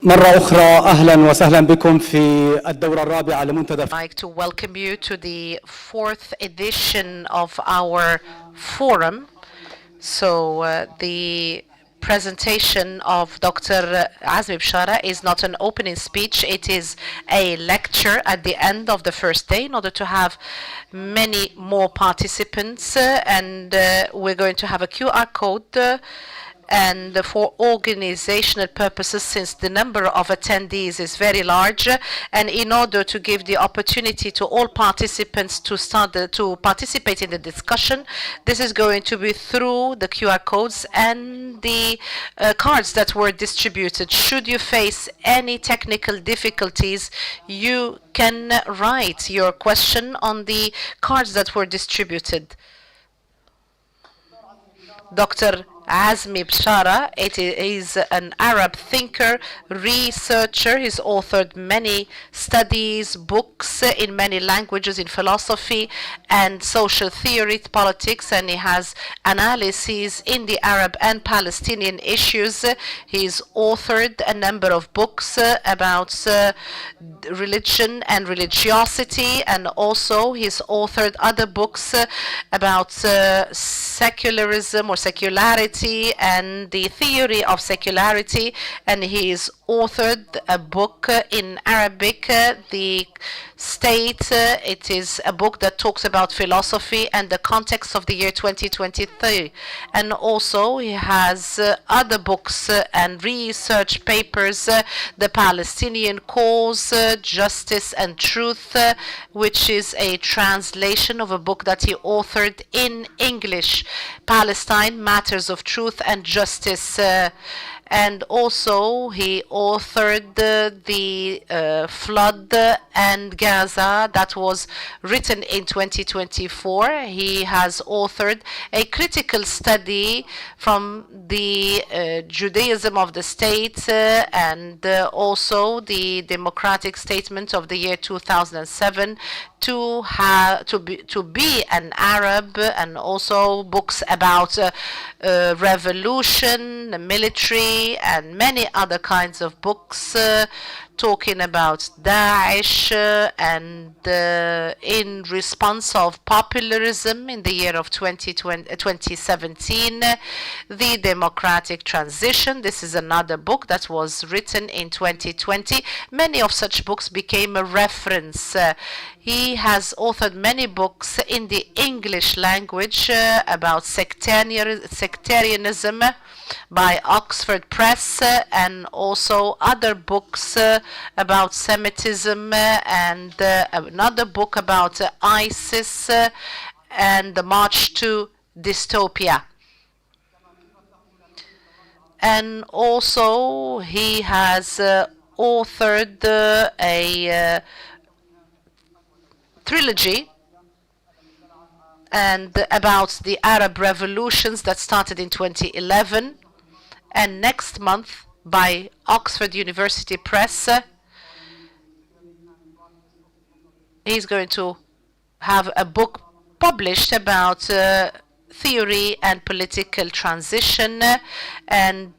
مرة أخرى أهلا وسهلا بكم في الدورة الرابعة لمنتدى. I'd like to welcome you to the 4th edition of our forum. So the presentation of Dr. Azmi Bishara is not an opening speech, it is a lecture at the end of the first day in order to have many more participants, and we're going to have a QR code and for organizational purposes, since the number of attendees is very large, and in order to give the opportunity to all participants to to participate in the discussion, this is going to be through the QR codes and the cards that were distributed. Should you face any technical difficulties, you can write your question on the cards that were distributed. Dr. Azmi Bishara is an Arab thinker, researcher. He's authored many studies, books in many languages in philosophy and social theory, politics, and he has analyses in the Arab and Palestinian issues. He's authored a number of books about religion and religiosity, and also he's authored other books about secularism or secularity and the theory of secularity, and he's authored a book in Arabic, The State. It is a book that talks about philosophy and the context of the year 2023. And also he has other books and research papers, The Palestinian Cause, Justice and Truth, which is a translation of a book that he authored in English, Palestine, Matters of Truth and Justice. And also he authored the flood and Gaza that was written in 2024. He has authored a critical study from the Judaism of the state and also the democratic statement of the year 2007 to be an Arab, and also books about revolution, the military, and many other kinds of books talking about Daesh and in response of popularism in the year of 2017, the democratic transition. This is another book that was written in 2020. Many of such books became a reference. He has authored many books in the English language about sectarianism by Oxford Press, and also other books about Semitism, and another book about ISIS and the March to Dystopia. And also he has authored a trilogy and about the Arab revolutions that started in 2011, and next month by Oxford University Press he's going to have a book published about theory and political transition, and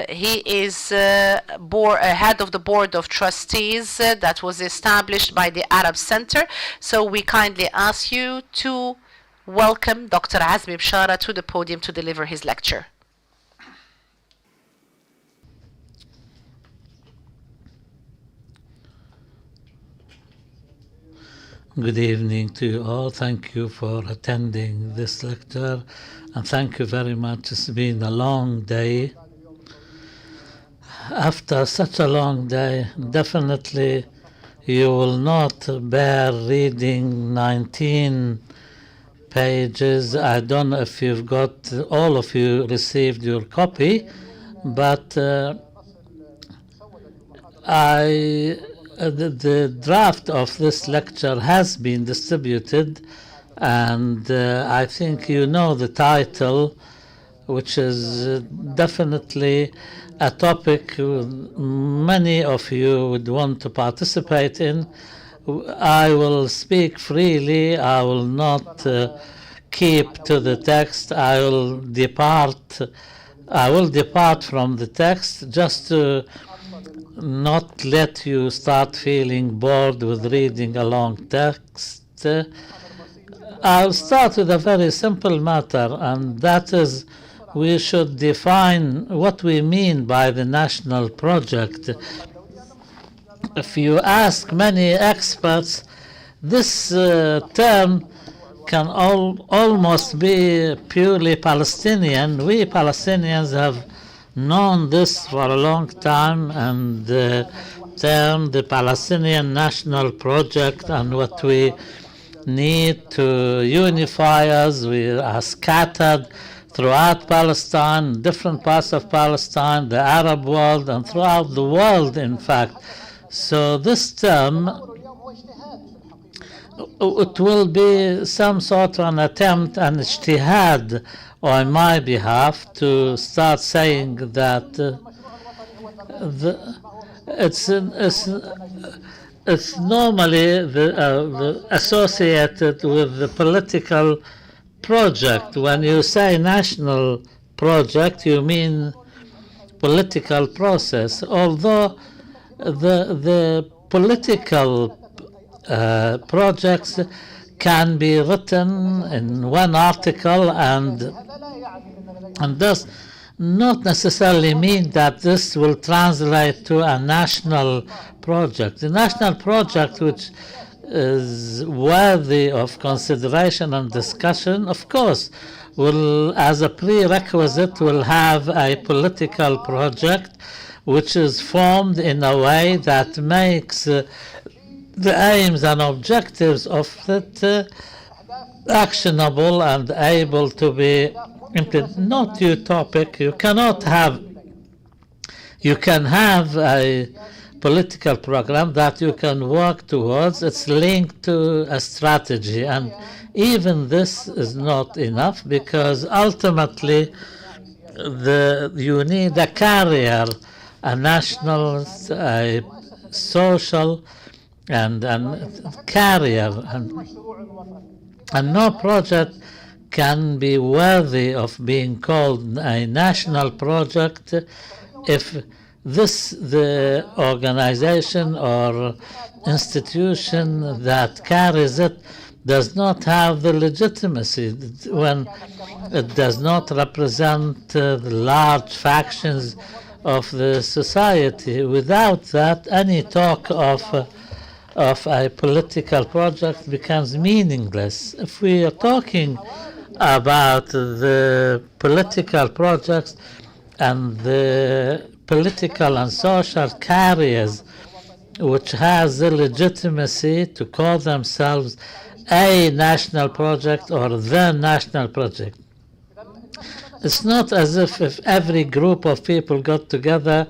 he is head of the board of trustees that was established by the Arab Center. So we kindly ask you to welcome Dr. Azmi Bishara to the podium to deliver his lecture. Good evening to you all. Thank you for attending this lecture, and thank you very much. It's been a long day. After such a long day, definitely you will not bear reading 19 pages. I don't know if you've got, all of you received your copy, but the draft of this lecture has been distributed, and I think you know the title, which is definitely a topic many of you would want to participate in. I will speak freely. I will not keep to the text. I will depart from the text just to not let you start feeling bored with reading a long text. I'll start with a very simple matter, and that is we should define what we mean by the national project. If you ask many experts, this term can almost be purely Palestinian. We Palestinians have known this for a long time, and the term the Palestinian National Project and what we need to unify us. We are scattered throughout Palestine, different parts of Palestine, the Arab world, and throughout the world, in fact. So this term, it will be some sort of an attempt, an ijtihad on my behalf to start saying that it's normally associated with the political project. When you say national project, you mean political process, although the political projects can be written in one article and does not necessarily mean that this will translate to a national project. The national project, which is worthy of consideration and discussion, of course, will, as a prerequisite, will have a political project which is formed in a way that makes the aims and objectives of it actionable and able to be not utopic. You can have a political program that you can work towards. It's linked to a strategy, and even this is not enough, because ultimately you need a carrier, a national, a social, and carrier, and no project can be worthy of being called a national project if the organization or institution that carries it does not have the legitimacy, when it does not represent the large factions of the society. Without that, any talk of a political project becomes meaningless. If we are talking about the political projects and the political and social carriers which has the legitimacy to call themselves a national project or the national project, it's not as if every group of people got together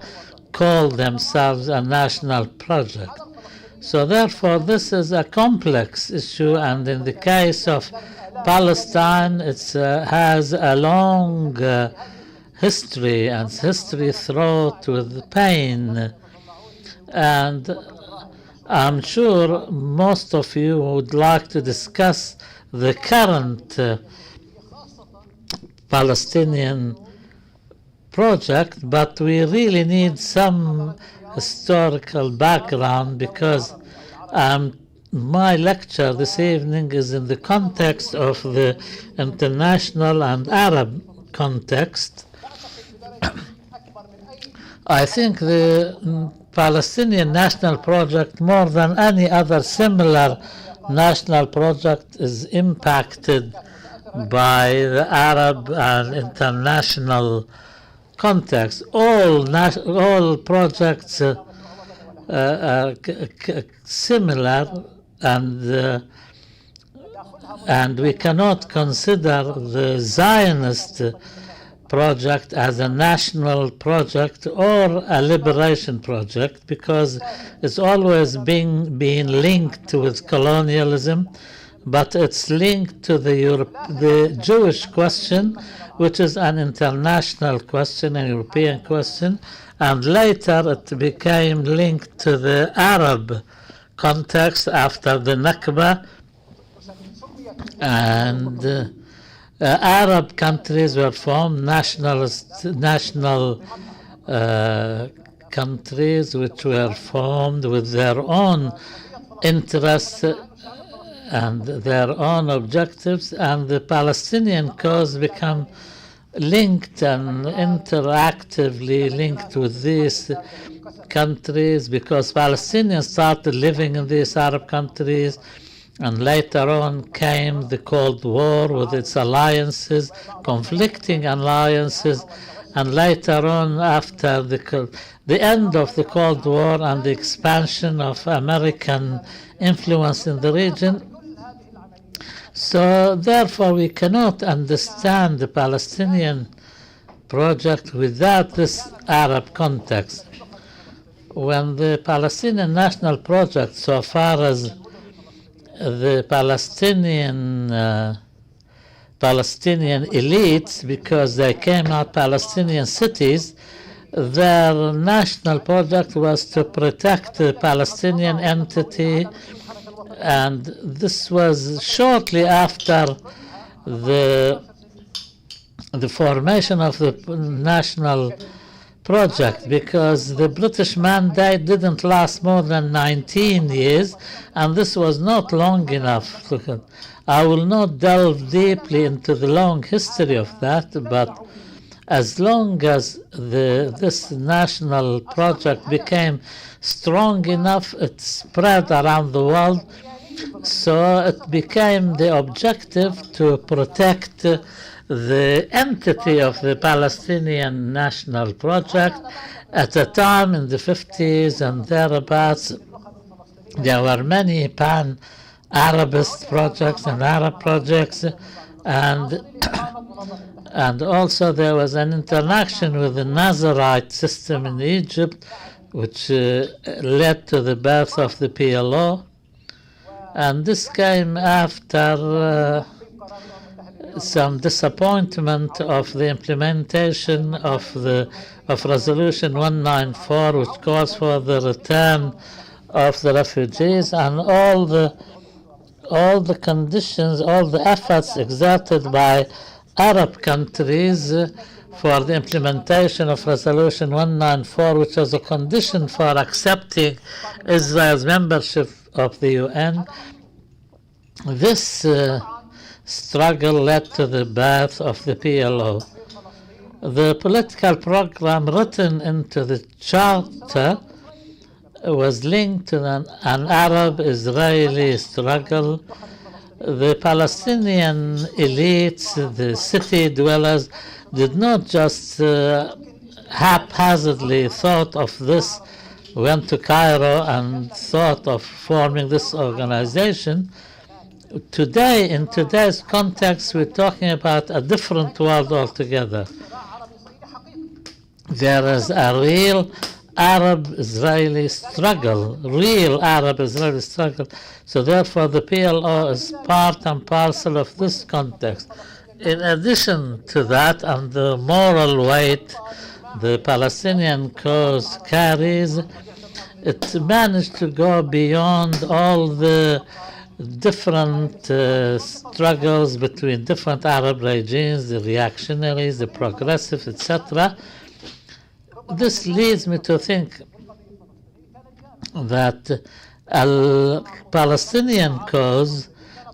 called themselves a national project. So therefore, this is a complex issue, and in the case of Palestine, it has a long history, and history fraught with pain. And I'm sure most of you would like to discuss the current Palestinian project, but we really need some historical background, because my lecture this evening is in the context of the international and Arab context. I think the Palestinian national project, more than any other similar national project, is impacted by the Arab and international context. All projects are similar, and we cannot consider the Zionist project as a national project or a liberation project, because it's always been linked with colonialism, but it's linked to the Jewish question, which is an international question, an European question, and later it became linked to the Arab context after the Nakba, and Arab countries were formed, national countries which were formed with their own interests and their own objectives, and the Palestinian cause become linked and interactively linked with these countries because Palestinians started living in these Arab countries, and later on came the Cold War with its alliances, conflicting alliances, and later on, after the end of the Cold War and the expansion of American influence in the region. So therefore we cannot understand the Palestinian project without this Arab context. When the Palestinian National Project, so far as the Palestinian elites, because they came out Palestinian cities, their national project was to protect the Palestinian entity, and this was shortly after the formation of the national project, because the British mandate didn't last more than 19 years, and this was not long enough. I will not delve deeply into the long history of that, but as long as this national project became strong enough, it spread around the world, so it became the objective to protect the entity of the Palestinian National Project. At a time in the 50s and thereabouts, there were many pan-Arabist projects and Arab projects, and also there was an interaction with the Nazarite system in Egypt, which led to the birth of the PLO, and this came after some disappointment of the implementation of Resolution 194, which calls for the return of the refugees, and all the conditions, all the efforts exerted by Arab countries for the implementation of Resolution 194, which was a condition for accepting Israel's membership of the UN. This struggle led to the birth of the PLO. The political program written into the charter was linked to an Arab-Israeli struggle. The Palestinian elites, the city dwellers, did not just haphazardly thought of this, went to Cairo and thought of forming this organization. Today, in today's context, we're talking about a different world altogether. There is a real Arab-Israeli struggle, So therefore, the PLO is part and parcel of this context. In addition to that, and the moral weight the Palestinian cause carries, it managed to go beyond all the different struggles between different Arab regimes, the reactionaries, the progressives, etc. This leads me to think that a Palestinian cause,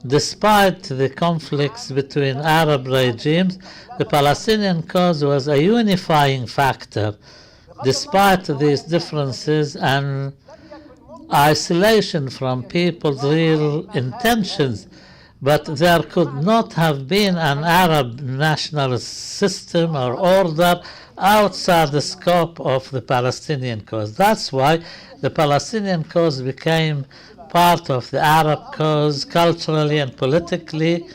despite the conflicts between Arab regimes, the Palestinian cause was a unifying factor, despite these differences and isolation from people's real intentions. But there could not have been an Arab nationalist system or order outside the scope of the Palestinian cause. That's why the Palestinian cause became part of the Arab cause culturally and politically,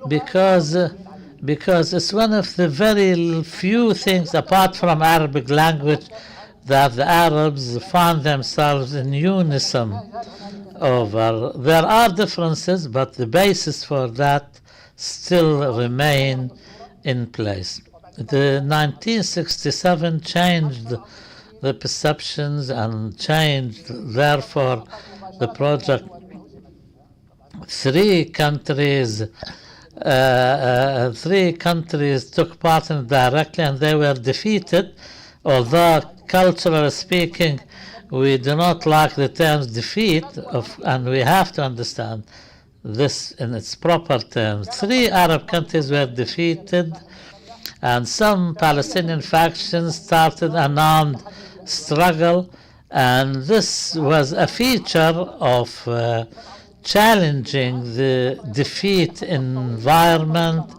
because it's one of the very few things, apart from Arabic language, that the Arabs find themselves in unison over. There are differences, but the basis for that still remain in place. The 1967 changed the perceptions and changed, therefore, the project. Three countries took part in it directly, and they were defeated, although culturally speaking, we do not like the terms defeat, and we have to understand this in its proper terms. 3 Arab countries were defeated, and some Palestinian factions started an armed struggle, and this was a feature of challenging the defeat environment.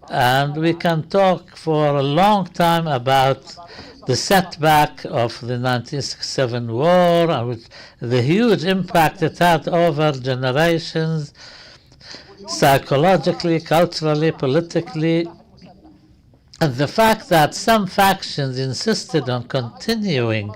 And we can talk for a long time about the setback of the 1967 war and the huge impact it had over generations, psychologically, culturally, politically, and the fact that some factions insisted on continuing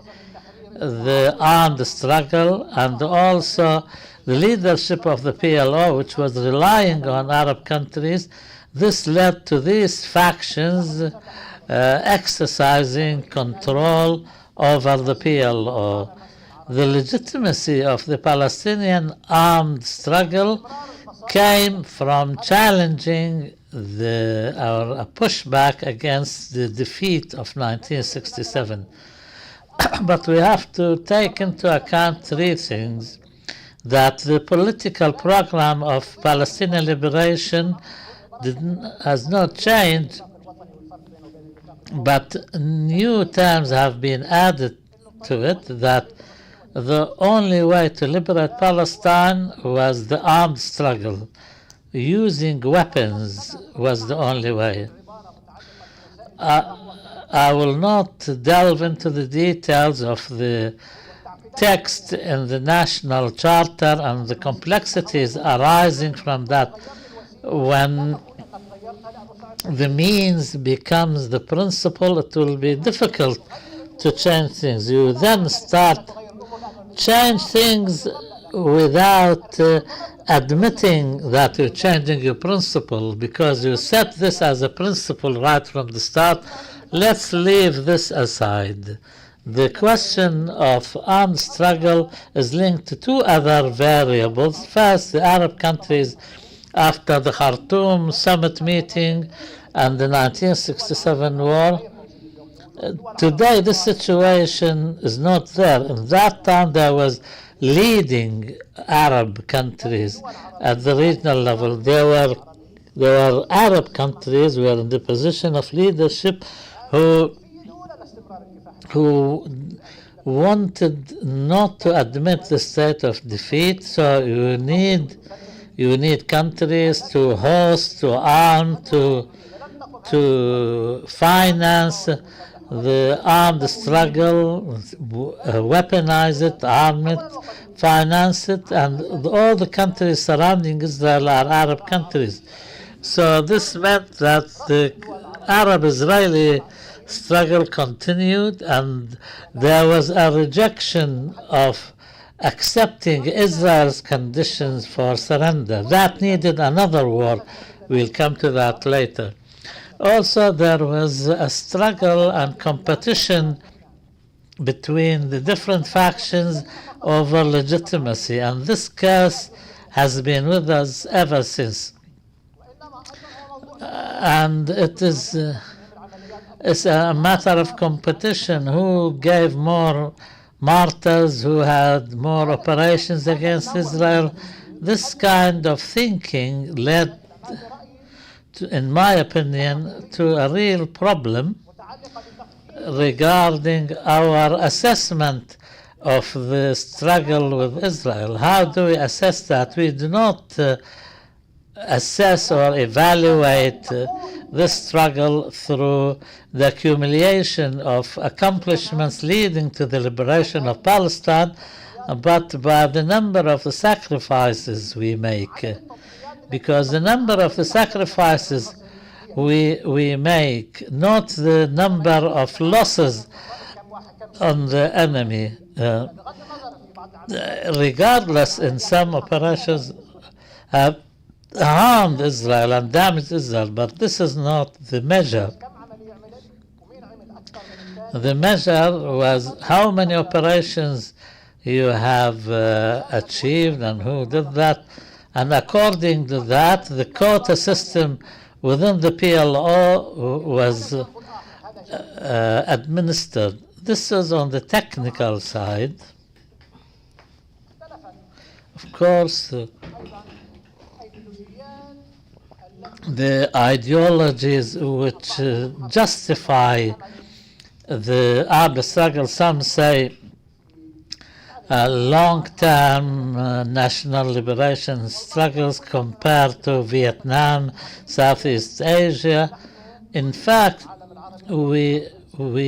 the armed struggle, and also the leadership of the PLO, which was relying on Arab countries. This led to these factions exercising control over the PLO. The legitimacy of the Palestinian armed struggle came from challenging our pushback against the defeat of 1967. But we have to take into account 3 things: that the political program of Palestinian liberation has not changed, but new terms have been added to it, that the only way to liberate Palestine was the armed struggle. Using weapons was the only way. I will not delve into the details of the text in the National Charter and the complexities arising from that. When the means becomes the principle, it will be difficult to change things. You then start change things without admitting that you're changing your principle, because you set this as a principle right from the start. Let's leave this aside. The question of armed struggle is linked to 2 other variables. First, the Arab countries, after the Khartoum summit meeting and the 1967 war. Today, this situation is not there. In that time, there was leading Arab countries at the regional level. There were Arab countries who were in the position of leadership who wanted not to admit the state of defeat. So you need countries to host, to arm, to finance the armed struggle, weaponize it, arm it, finance it, and all the countries surrounding Israel are Arab countries. So this meant that the Arab-Israeli struggle continued, and there was a rejection of accepting Israel's conditions for surrender. That needed another war. We'll come to that later. Also, there was a struggle and competition between the different factions over legitimacy, and this curse has been with us ever since. And it's a matter of competition. Who gave more martyrs, who had more operations against Israel? This kind of thinking led, in my opinion, to a real problem regarding our assessment of the struggle with Israel. How do we assess that? We do not assess or evaluate this struggle through the accumulation of accomplishments leading to the liberation of Palestine, but by the number of the sacrifices we make. Because the number of the sacrifices we make, not the number of losses on the enemy, regardless, in some operations have harmed Israel and damaged Israel, but this is not the measure. The measure was how many operations you have achieved and who did that. And according to that, the quota system within the PLO was administered. this is on the technical side. Of course, the ideologies which justify the Arab struggle, some say long-term national liberation struggles compared to Vietnam, Southeast Asia. In fact, we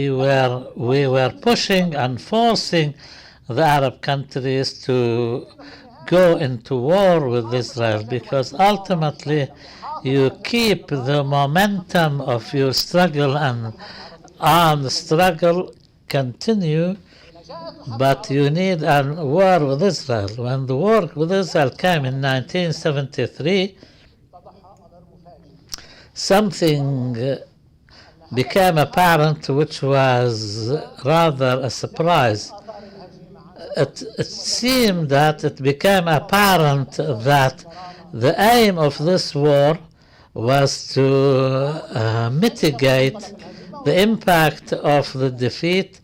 were pushing and forcing the Arab countries to go into war with Israel, because ultimately you keep the momentum of your struggle and armed struggle continue, but you need a war with Israel. When the war with Israel came in 1973, something became apparent which was rather a surprise. It seemed that it became apparent that the aim of this war was to mitigate the impact of the defeat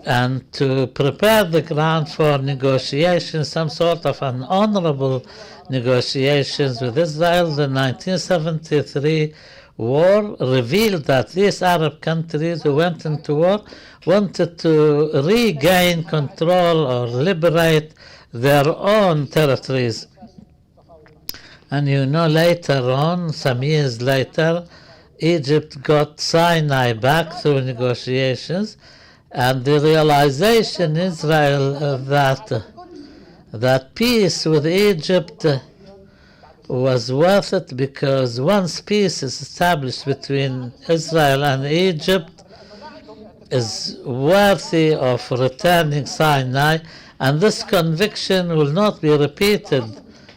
and to prepare the ground for negotiations, some sort of an honorable negotiations with Israel. The 1973 war revealed that these Arab countries who went into war wanted to regain control or liberate their own territories. And you know, later on, some years later, Egypt got Sinai back through negotiations, and the realization in Israel that peace with Egypt was worth it, because once peace is established between Israel and Egypt, is worthy of returning Sinai, and this conviction will not be repeated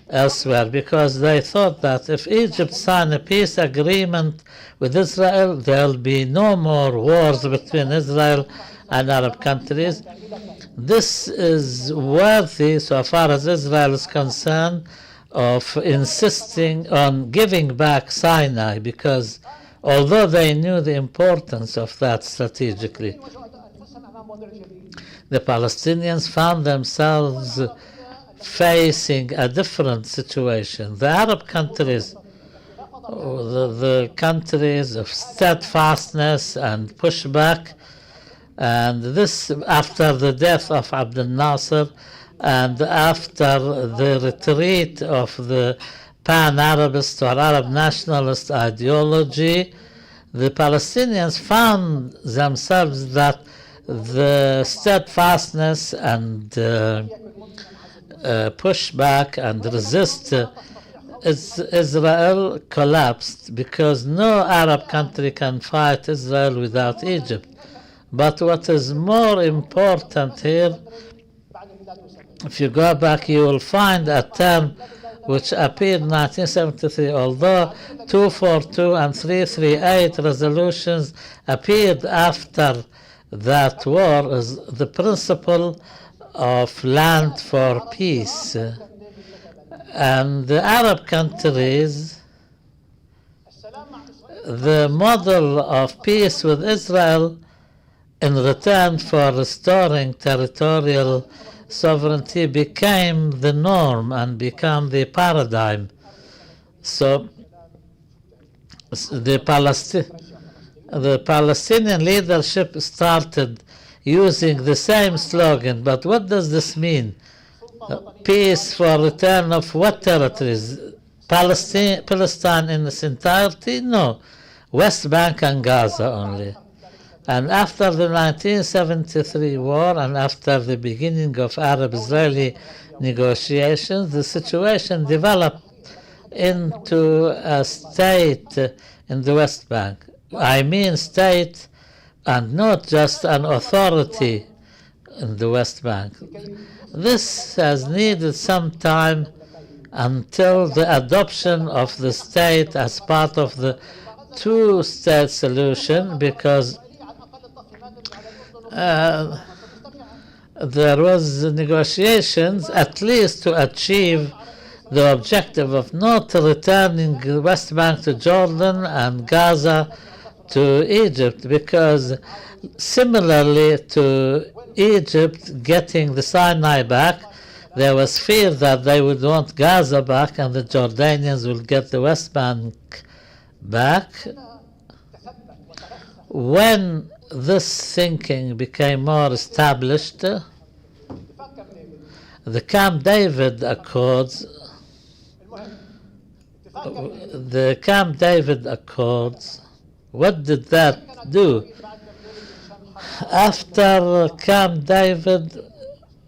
elsewhere, because they thought that if Egypt signed a peace agreement with Israel, there will be no more wars between Israel and Arab countries. This is worthy, so far as Israel is concerned, of insisting on giving back Sinai, because although they knew the importance of that strategically, the Palestinians found themselves facing a different situation. The Arab countries, the countries of steadfastness and pushback, and this after the death of Abdel Nasser and after the retreat of the pan-Arabist or Arab nationalist ideology, the Palestinians found themselves that the steadfastness and pushback and resist Israel collapsed, because no Arab country can fight Israel without Egypt. But what is more important here, if you go back, you will find a term which appeared in 1973, although 242 and 338 resolutions appeared after that war, is the principle of land for peace. And the Arab countries, the model of peace with Israel in return for restoring territorial sovereignty became the norm and became the paradigm. So the Palestinian leadership started using the same slogan. But what does this mean? Peace for return of what territories? Palestine in its entirety? No. West Bank and Gaza only. And after the 1973 war and after the beginning of Arab-Israeli negotiations, the situation developed into a state in the West Bank. I mean state and not just an authority in the West Bank. This has needed some time until the adoption of the state as part of the two-state solution, because there was negotiations at least to achieve the objective of not returning the West Bank to Jordan and Gaza to Egypt, because similarly to Egypt getting the Sinai back, there was fear that they would want Gaza back and the Jordanians will get the West Bank back. When this thinking became more established, the Camp David Accords, what did that do? After Camp David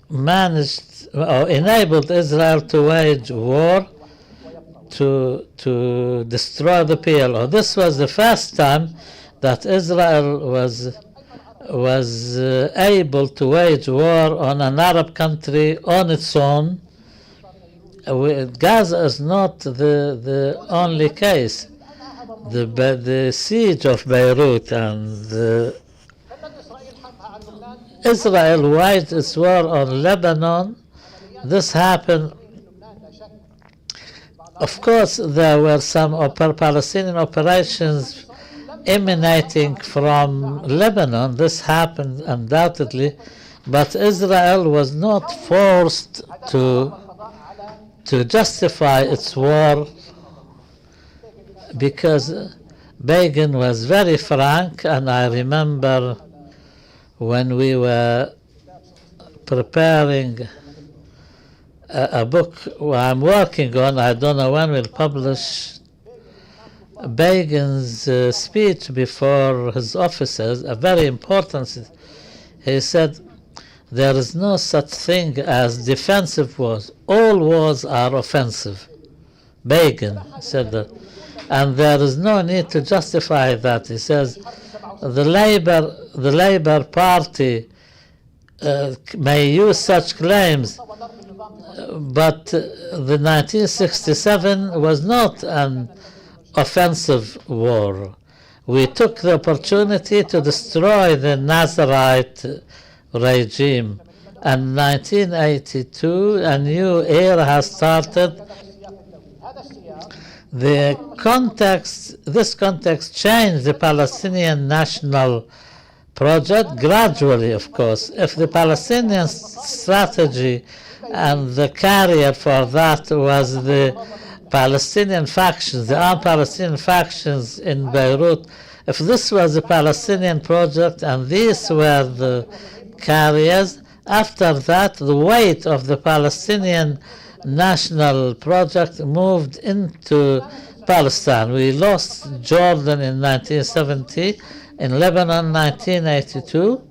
managed or enabled Israel to wage war to destroy the PLO, this was the first time that Israel was able to wage war on an Arab country on its own. Gaza is not the only case. The siege of Beirut and Israel waged its war on Lebanon. This happened. Of course, there were some Palestinian operations emanating from Lebanon. This happened undoubtedly, but Israel was not forced to justify its war, because Begin was very frank. And I remember when we were preparing a book I'm working on, I don't know when we'll publish, Begin's speech before his officers, a very important. He said, there is no such thing as defensive wars. All wars are offensive. Begin said that. And there is no need to justify that. He says, the Labour Party may use such claims, but the 1967 was not an offensive war. We took the opportunity to destroy the Nazarite regime, and 1982 a new era has started. This context changed the Palestinian national project gradually, of course. If the Palestinian strategy and the carrier for that was the Palestinian factions, the armed Palestinian factions in Beirut, if this was a Palestinian project and these were the carriers, after that the weight of the Palestinian national project moved into Palestine. We lost Jordan in 1970, in Lebanon 1982,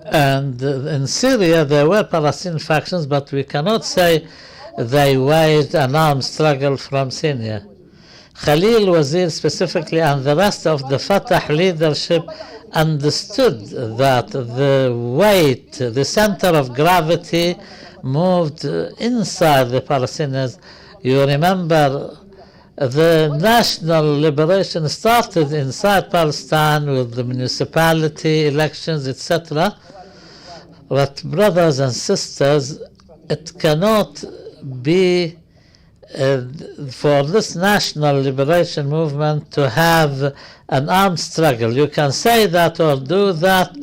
and in Syria there were Palestinian factions, but we cannot say they waged an armed struggle from Syria. Khalil Wazir specifically and the rest of the Fatah leadership understood that the weight, the center of gravity moved inside the Palestinians. You remember the national liberation started inside Palestine with the municipality elections, etc. But brothers and sisters, it cannot be for this national liberation movement to have an armed struggle. You can say that or do that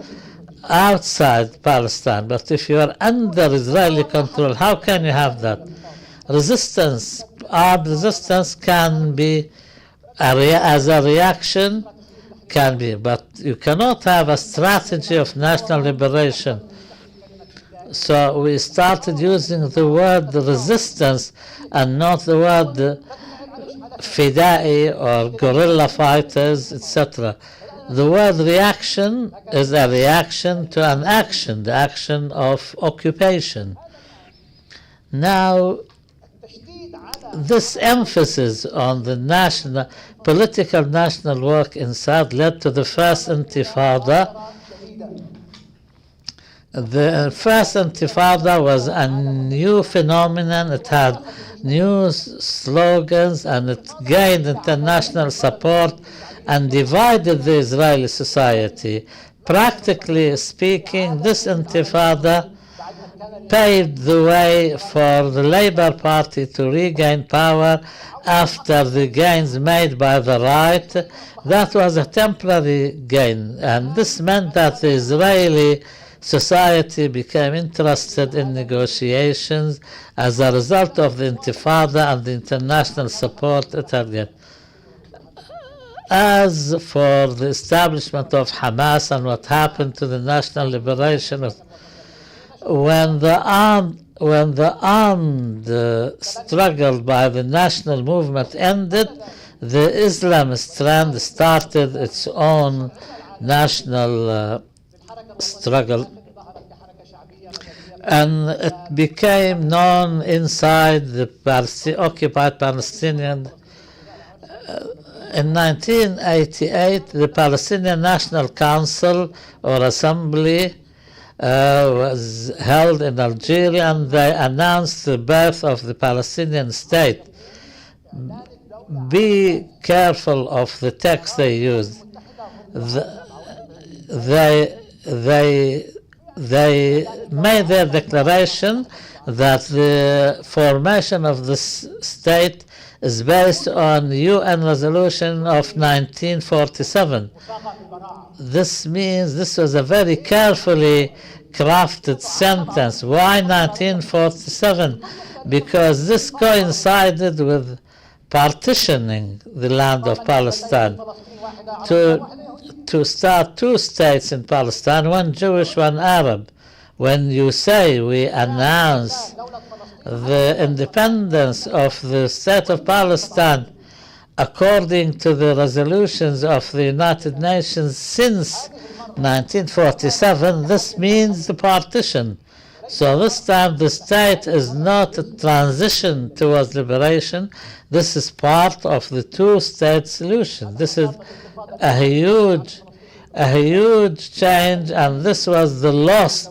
outside Palestine, but if you are under Israeli control, how can you have that? Resistance, armed resistance can be as a reaction, can be, but you cannot have a strategy of national liberation. So we started using the word resistance and not the word fidai or guerrilla fighters, etc. The word reaction is a reaction to an action, the action of occupation. Now, this emphasis on the national, political national work inside led to the first Intifada. The first Intifada was a new phenomenon. It had new slogans and it gained international support and divided the Israeli society. Practically speaking, this Intifada paved the way for the Labour Party to regain power after the gains made by the right. That was a temporary gain, and this meant that the Israeli society became interested in negotiations as a result of the Intifada and the international support it had get. As for the establishment of Hamas and what happened to the national liberation of when the armed struggle by the national movement ended, the Islamist strand started its own national struggle, and it became known inside the occupied Palestinian. In 1988, the Palestinian National Council or Assembly was held in Algeria, and they announced the birth of the Palestinian state. Be careful of the text they used. They made their declaration that the formation of this state is based on UN resolution of 1947. This means this was a very carefully crafted sentence. Why 1947? Because this coincided with partitioning the land of Palestine to start two states in Palestine, one Jewish, one Arab. When you say we announce the independence of the state of Palestine according to the resolutions of the United Nations since 1947, this means the partition. So this time the state is not a transition towards liberation. This is part of the two-state solution. This is a huge change, and this was the loss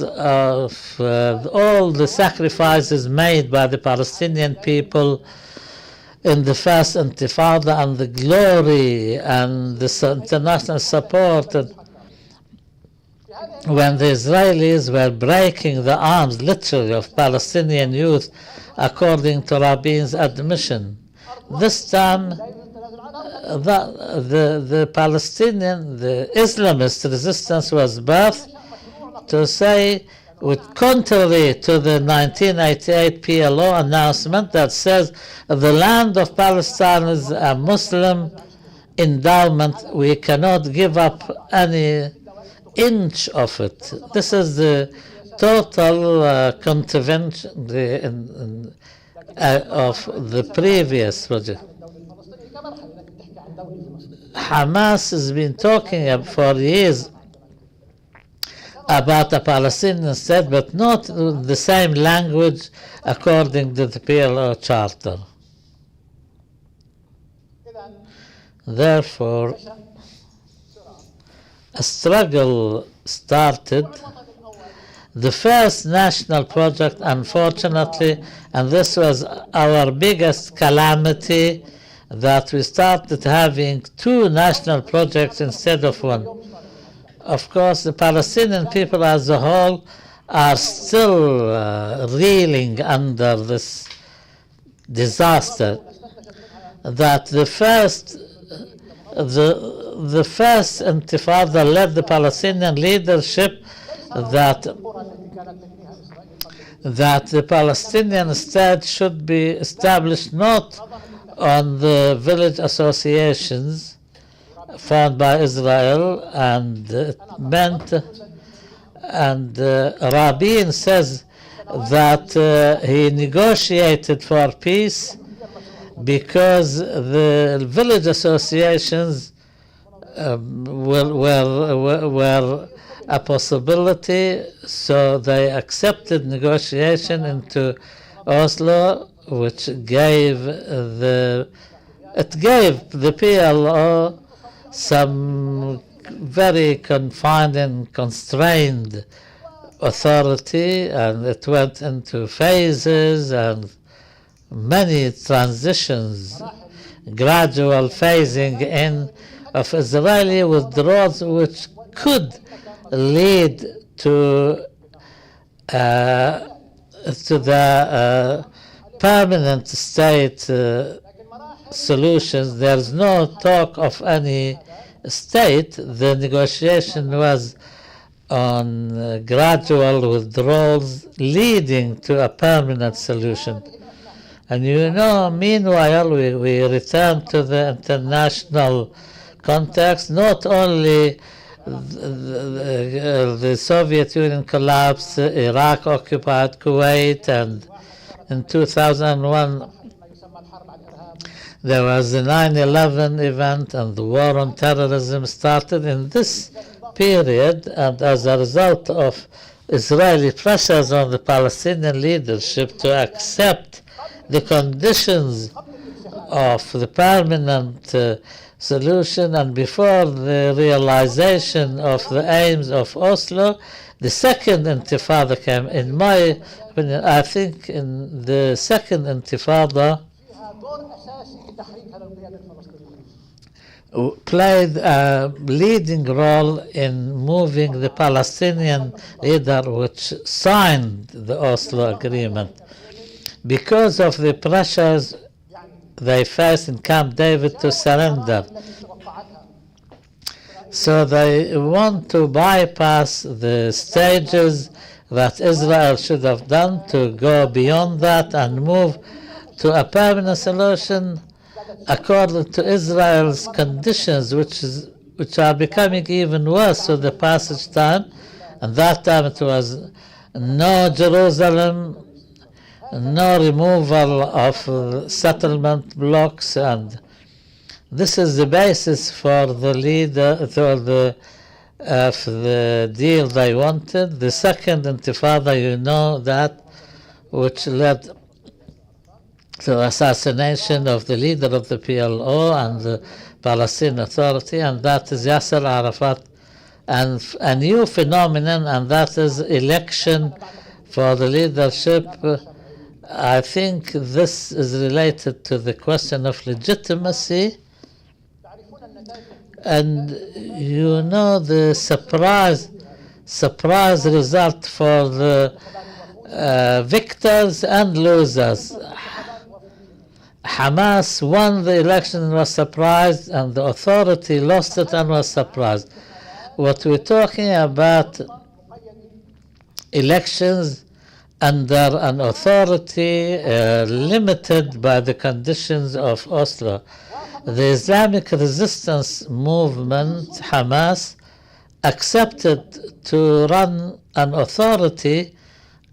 of all the sacrifices made by the Palestinian people in the first Intifada, and the glory and the international support when the Israelis were breaking the arms, literally, of Palestinian youth, according to Rabin's admission. This time, the Palestinian, the Islamist resistance was birthed to say, contrary to the 1988 PLO announcement that says the land of Palestine is a Muslim endowment, we cannot give up any inch of it. This is the total contravention of the previous project. Hamas has been talking for years about a Palestinian state, but not the same language according to the PLO Charter. Therefore, a struggle started. The first national project, unfortunately, and this was our biggest calamity, that we started having two national projects instead of one. Of course, the Palestinian people as a whole are still reeling under this disaster. That the first Intifada led the Palestinian leadership that the Palestinian state should be established not on the village associations formed by Israel, and it meant, and Rabin says that he negotiated for peace because the village associations were a possibility, so they accepted negotiation into Oslo, which gave the PLO some very confined and constrained authority, and it went into phases and many transitions, gradual phasing in of Israeli withdrawals, which could lead to uh, to the permanent state solutions. There's no talk of any state. The negotiation was on gradual withdrawals leading to a permanent solution. And meanwhile, we return to the international context. Not only the Soviet Union collapsed, Iraq occupied Kuwait, and in 2001 there was the 9/11 event, and the war on terrorism started in this period. And as a result of Israeli pressures on the Palestinian leadership to accept the conditions of the permanent solution, and before the realization of the aims of Oslo, the second intifada came. In my opinion, I think in the second intifada played a leading role in moving the Palestinian leader, which signed the Oslo Agreement, because of the pressures they faced in Camp David to surrender. So they want to bypass the stages that Israel should have done to go beyond that and move to a permanent solution according to Israel's conditions, which are becoming even worse with the passage time. And that time it was no Jerusalem, no removal of settlement blocks, and this is the basis for the deal they wanted. The second intifada, that, which led to assassination of the leader of the PLO and the Palestinian Authority, and that is Yasser Arafat, and a new phenomenon, and that is election for the leadership. I think this is related to the question of legitimacy, and the surprise result for the victors and losers. Hamas won the election and was surprised, and the authority lost it and was surprised. What we're talking about, elections under an authority limited by the conditions of Oslo. The Islamic resistance movement, Hamas, accepted to run an authority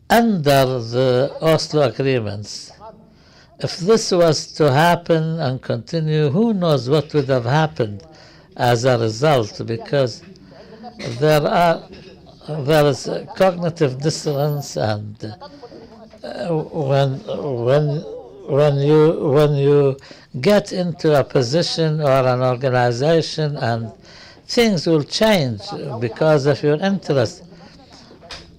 under the Oslo agreements. If this was to happen and continue, who knows what would have happened as a result, because there is cognitive dissonance, and when you get into a position or an organization, and things will change because of your interest.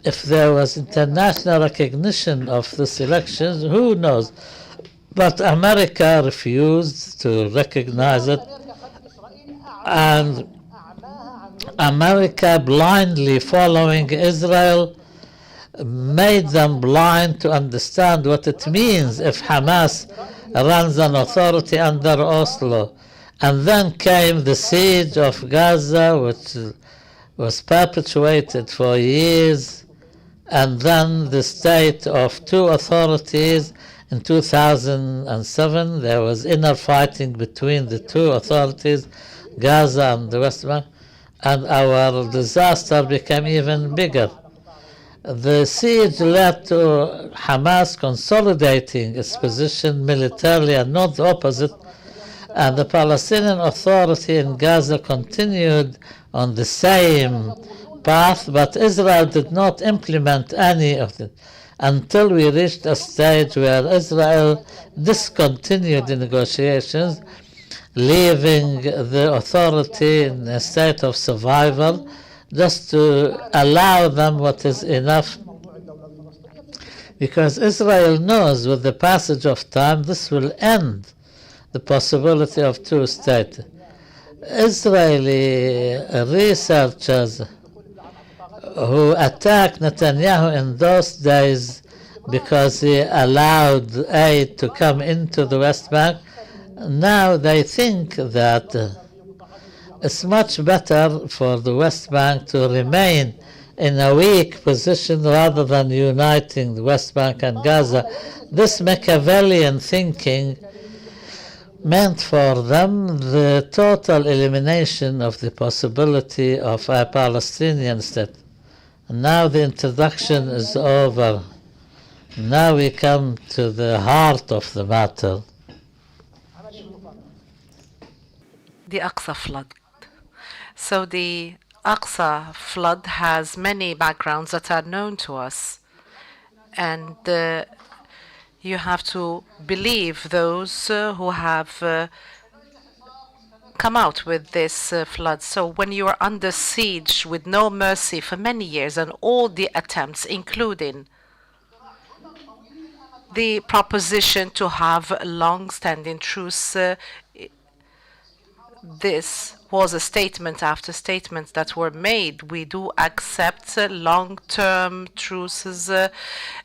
If there was international recognition of these elections, who knows? But America refused to recognize it, and America, blindly following Israel, made them blind to understand what it means if Hamas runs an authority under Oslo. And then came the siege of Gaza, which was perpetuated for years, and then the state of two authorities. In 2007, there was inner fighting between the two authorities, Gaza and the West Bank, and our disaster became even bigger. The siege led to Hamas consolidating its position militarily and not the opposite, and the Palestinian Authority in Gaza continued on the same path, but Israel did not implement any of it until we reached a stage where Israel discontinued the negotiations, leaving the authority in a state of survival, just to allow them what is enough. Because Israel knows with the passage of time this will end the possibility of two states. Israeli researchers who attacked Netanyahu in those days because he allowed aid to come into the West Bank, now they think that it's much better for the West Bank to remain in a weak position rather than uniting the West Bank and Gaza. This Machiavellian thinking meant for them the total elimination of the possibility of a Palestinian state. And now the introduction is over. Now we come to the heart of the matter. The Aqsa flood. So the Aqsa flood has many backgrounds that are known to us. And you have to believe those who have come out with this flood. So when you are under siege with no mercy for many years and all the attempts, including the proposition to have a long-standing truce, this was a statement after statement that were made. We do accept long-term truces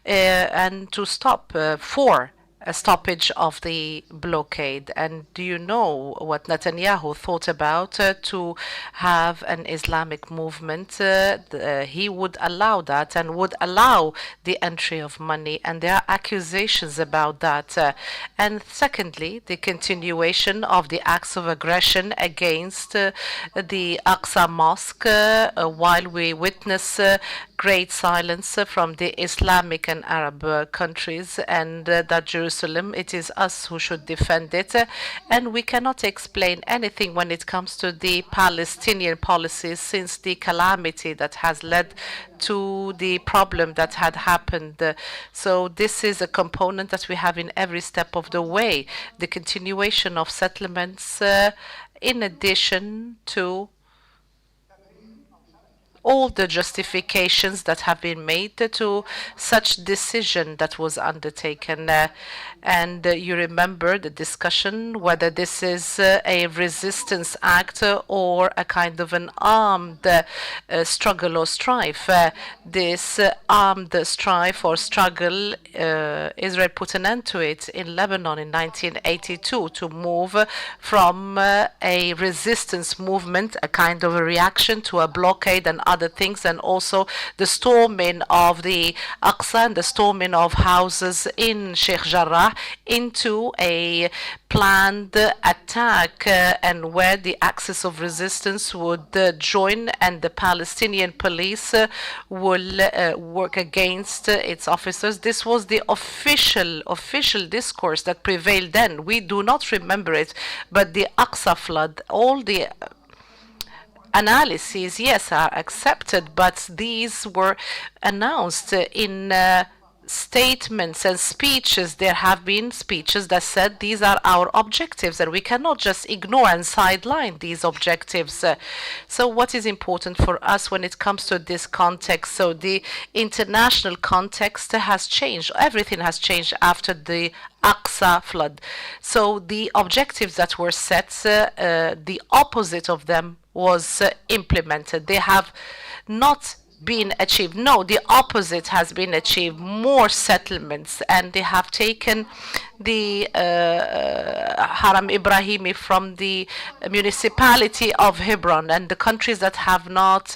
and to stop for a stoppage of the blockade. And do you know what Netanyahu thought about to have an Islamic movement? He would allow that and would allow the entry of money, and there are accusations about that. And secondly, the continuation of the acts of aggression against the Aqsa Mosque while we witness great silence from the Islamic and Arab countries, and that Jerusalem, it is us who should defend it. And we cannot explain anything when it comes to the Palestinian policies since the calamity that has led to the problem that had happened. So this is a component that we have in every step of the way. The continuation of settlements in addition to all the justifications that have been made to such decision that was undertaken. And you remember the discussion whether this is a resistance act or a kind of an armed struggle or strife. This armed strife or struggle, Israel put an end to it in Lebanon in 1982 to move from a resistance movement, a kind of a reaction to a blockade and other things, and also the storming of the Aqsa and the storming of houses in Sheikh Jarrah into a planned attack and where the axis of resistance would join and the Palestinian police will work against its officers. This was the official discourse that prevailed then. We do not remember it, but the Aqsa flood, all the analyses, yes, are accepted, but these were announced in statements and speeches. There have been speeches that said these are our objectives and we cannot just ignore and sideline these objectives. So what is important for us when it comes to this context? So the international context has changed. Everything has changed after the Aqsa flood. So the objectives that were set, the opposite of them was implemented. They have not been achieved. No, the opposite has been achieved. More settlements, and they have taken the Haram Ibrahimi from the municipality of Hebron, and the countries that have not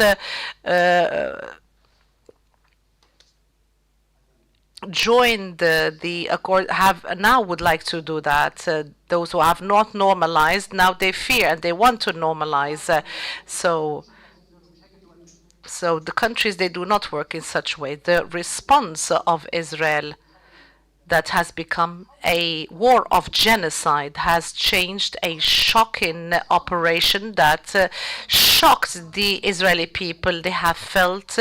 joined the accord have now would like to do that. Those who have not normalized, now they fear and they want to normalize. So the countries, they do not work in such way. The response of Israel that has become a war of genocide has changed, a shocking operation that shocked the Israeli people. They have felt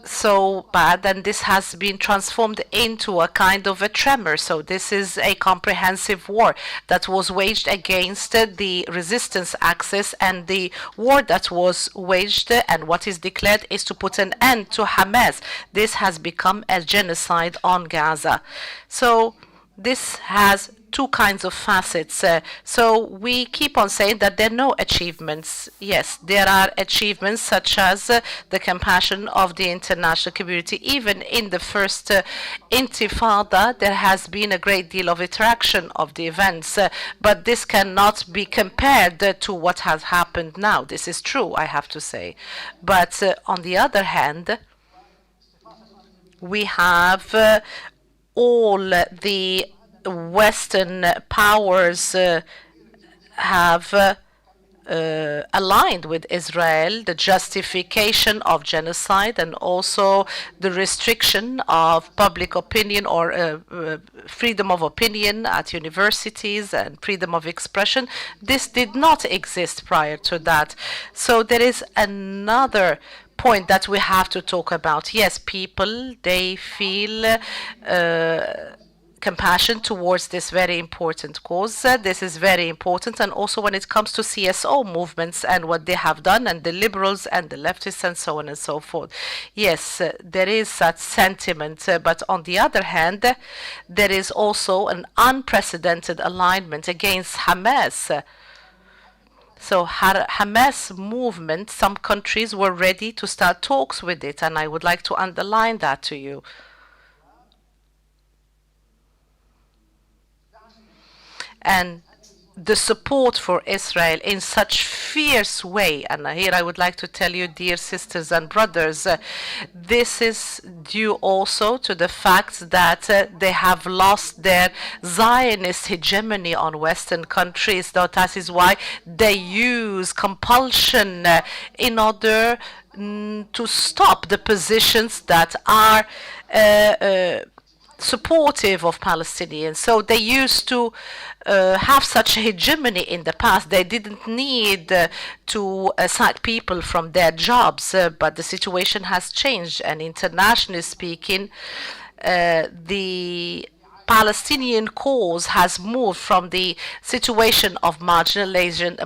so bad, and this has been transformed into a kind of a tremor. So this is a comprehensive war that was waged against the resistance axis, and the war that was waged and what is declared is to put an end to Hamas. This has become a genocide on Gaza. So this has two kinds of facets. So we keep on saying that there are no achievements. Yes, there are achievements such as the compassion of the international community. Even in the first Intifada, there has been a great deal of interaction of the events, but this cannot be compared to what has happened now. This is true, I have to say. But on the other hand, we have all the Western powers have aligned with Israel, the justification of genocide and also the restriction of public opinion or freedom of opinion at universities and freedom of expression. This did not exist prior to that. So there is another point that we have to talk about. Yes, people, they feel compassion towards this very important cause. This is very important, and also when it comes to CSO movements and what they have done, and the liberals and the leftists and so on and so forth. Yes, there is such sentiment, but on the other hand, there is also an unprecedented alignment against Hamas. So Hamas movement, some countries were ready to start talks with it, and I would like to underline that to you. And the support for Israel in such fierce way, and here I would like to tell you, dear sisters and brothers, this is due also to the fact that they have lost their Zionist hegemony on Western countries. So that is why they use compulsion in order to stop the positions that are supportive of Palestinians. So they used to have such a hegemony in the past. They didn't need to sack people from their jobs, but the situation has changed. And internationally speaking, the Palestinian cause has moved from the situation of marginalization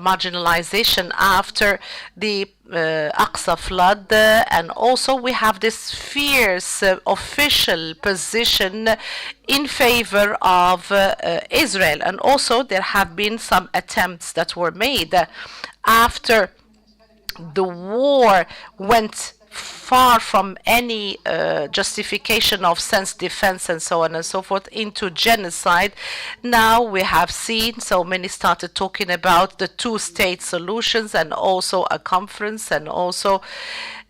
after the Aqsa flood, and also we have this fierce official position in favor of Israel. And also there have been some attempts that were made after the war went far from any justification of self-defense and so on and so forth into genocide. Now we have seen so many started talking about the two-state solutions and also a conference and also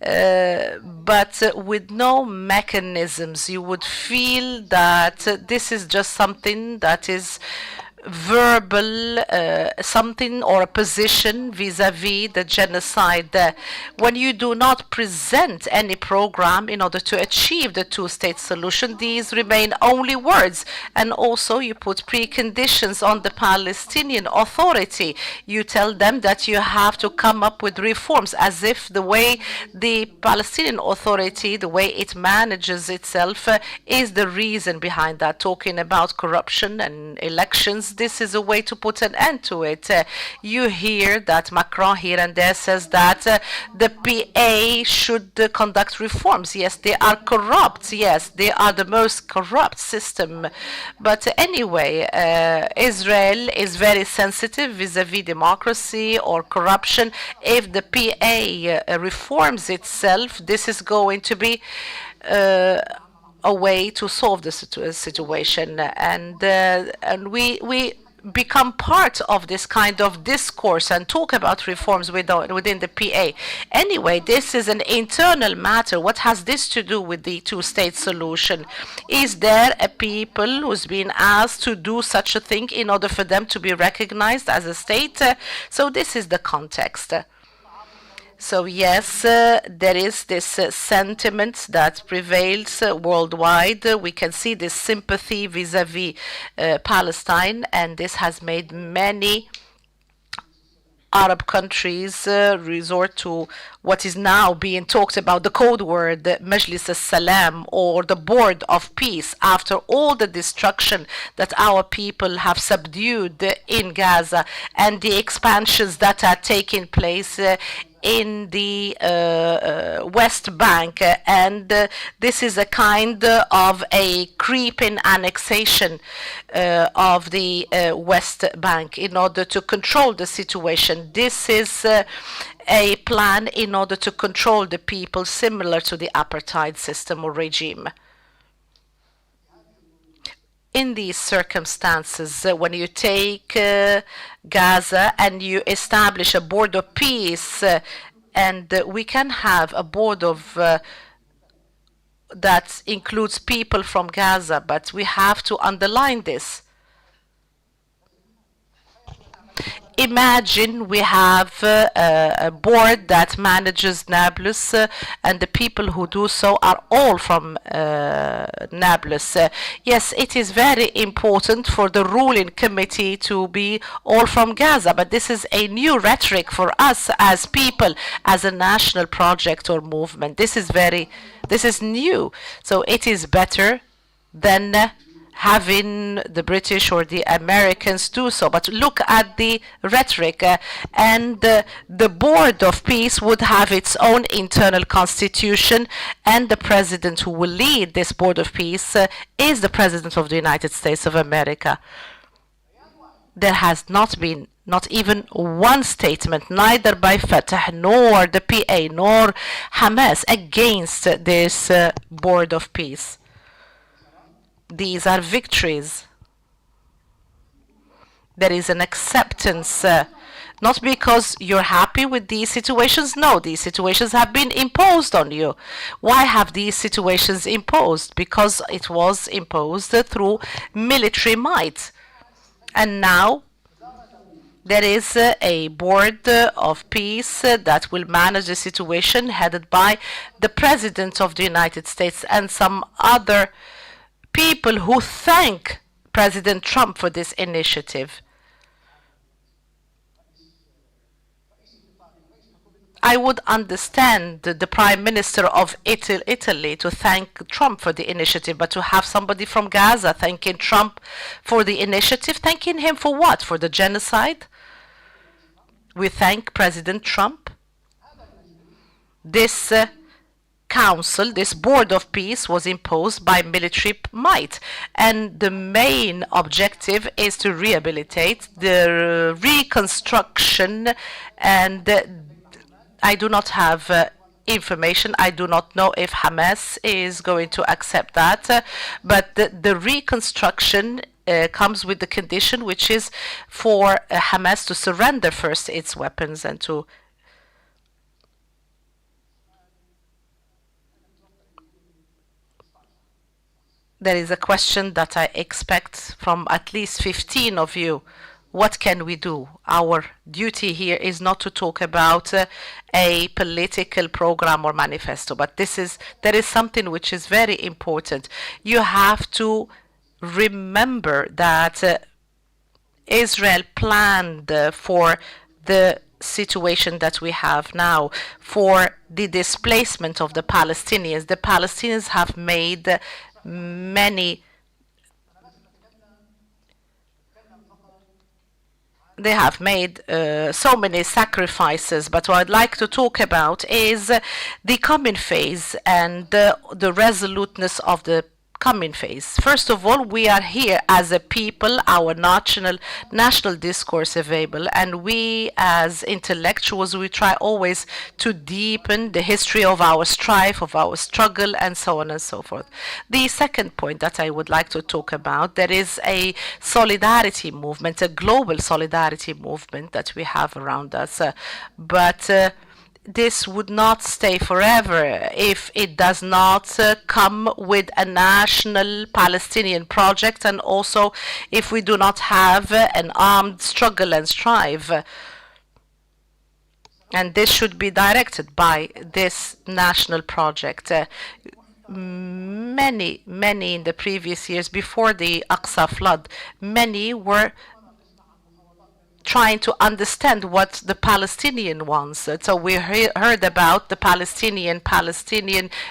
but with no mechanisms. You would feel that this is just something that is verbal, something or a position vis-a-vis the genocide. When you do not present any program in order to achieve the two-state solution, these remain only words. And also you put preconditions on the Palestinian Authority. You tell them that you have to come up with reforms, as if the way the Palestinian Authority, the way it manages itself, is the reason behind that. Talking about corruption and elections, this is a way to put an end to it. You hear that Macron here and there says that the PA should conduct reforms. Yes, they are corrupt. Yes, they are the most corrupt system. But anyway, Israel is very sensitive vis-a-vis democracy or corruption. If the PA reforms itself, this is going to be a way to solve the situation, and we become part of this kind of discourse and talk about reforms within the PA. Anyway, this is an internal matter. What has this to do with the two-state solution? Is there a people who's been asked to do such a thing in order for them to be recognized as a state? So this is the context. So yes, there is this sentiment that prevails worldwide. We can see this sympathy vis-a-vis Palestine, and this has made many Arab countries resort to what is now being talked about, the code word Majlis al-Salam, or the Board of Peace, after all the destruction that our people have subdued in Gaza and the expansions that are taking place in the West Bank, and this is a kind of a creeping annexation of the West Bank in order to control the situation. This is a plan in order to control the people, similar to the apartheid system or regime. In these circumstances, when you take Gaza and you establish a board of peace, and we can have a board of that includes people from Gaza, but we have to underline this. Imagine we have a board that manages Nablus, and the people who do so are all from Nablus. Yes, it is very important for the ruling committee to be all from Gaza, but this is a new rhetoric for us as people, as a national project or movement. This is new. So it is better than having the British or the Americans do so. But look at the rhetoric, and the Board of Peace would have its own internal constitution, and the president who will lead this Board of Peace is the President of the United States of America. There has not been not even one statement, neither by Fatah nor the PA nor Hamas, against this Board of Peace. These are victories. There is an acceptance, not because you're happy with these situations. No, these situations have been imposed on you. Why have these situations imposed? Because it was imposed through military might. And now there is a board of peace that will manage the situation, headed by the President of the United States and some other people who thank President Trump for this initiative. I would understand the Prime Minister of Italy to thank Trump for the initiative, but to have somebody from Gaza thanking Trump for the initiative, thanking him for what? For the genocide? We thank President Trump. This council, this board of peace, was imposed by military might, and the main objective is to rehabilitate the reconstruction. And I do not have information. I do not know if Hamas is going to accept that, but the reconstruction comes with the condition, which is for Hamas to surrender first its weapons and to There is a question that I expect from at least 15 of you. What can we do? Our duty here is not to talk about a political program or manifesto, but there is something which is very important. You have to remember that Israel planned for the situation that we have now, for the displacement of the Palestinians. The Palestinians have made so many sacrifices, but what I'd like to talk about is the coming phase and the resoluteness of the coming phase. First of all, we are here as a people, our national discourse available, and we as intellectuals, we try always to deepen the history of our strife, of our struggle, and so on and so forth. The second point that I would like to talk about, there is a solidarity movement, a global solidarity movement that we have around us, but this would not stay forever if it does not come with a national Palestinian project, and also if we do not have an armed struggle and strive. And this should be directed by this national project. Many in the previous years, before the Aqsa flood, many were trying to understand what the Palestinian wants. So we heard about the Palestinian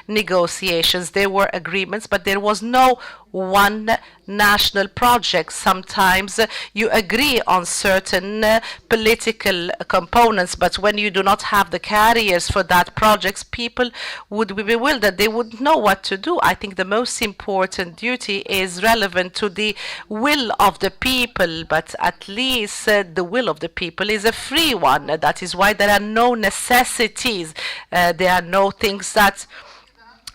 negotiations. There were agreements, but there was no one national project. Sometimes you agree on certain political components, but when you do not have the carriers for that projects, people would be bewildered. They wouldn't know what to do. I think the most important duty is relevant to the will of the people, but at least the will of the people is a free one. That is why there are no necessities. There are no things that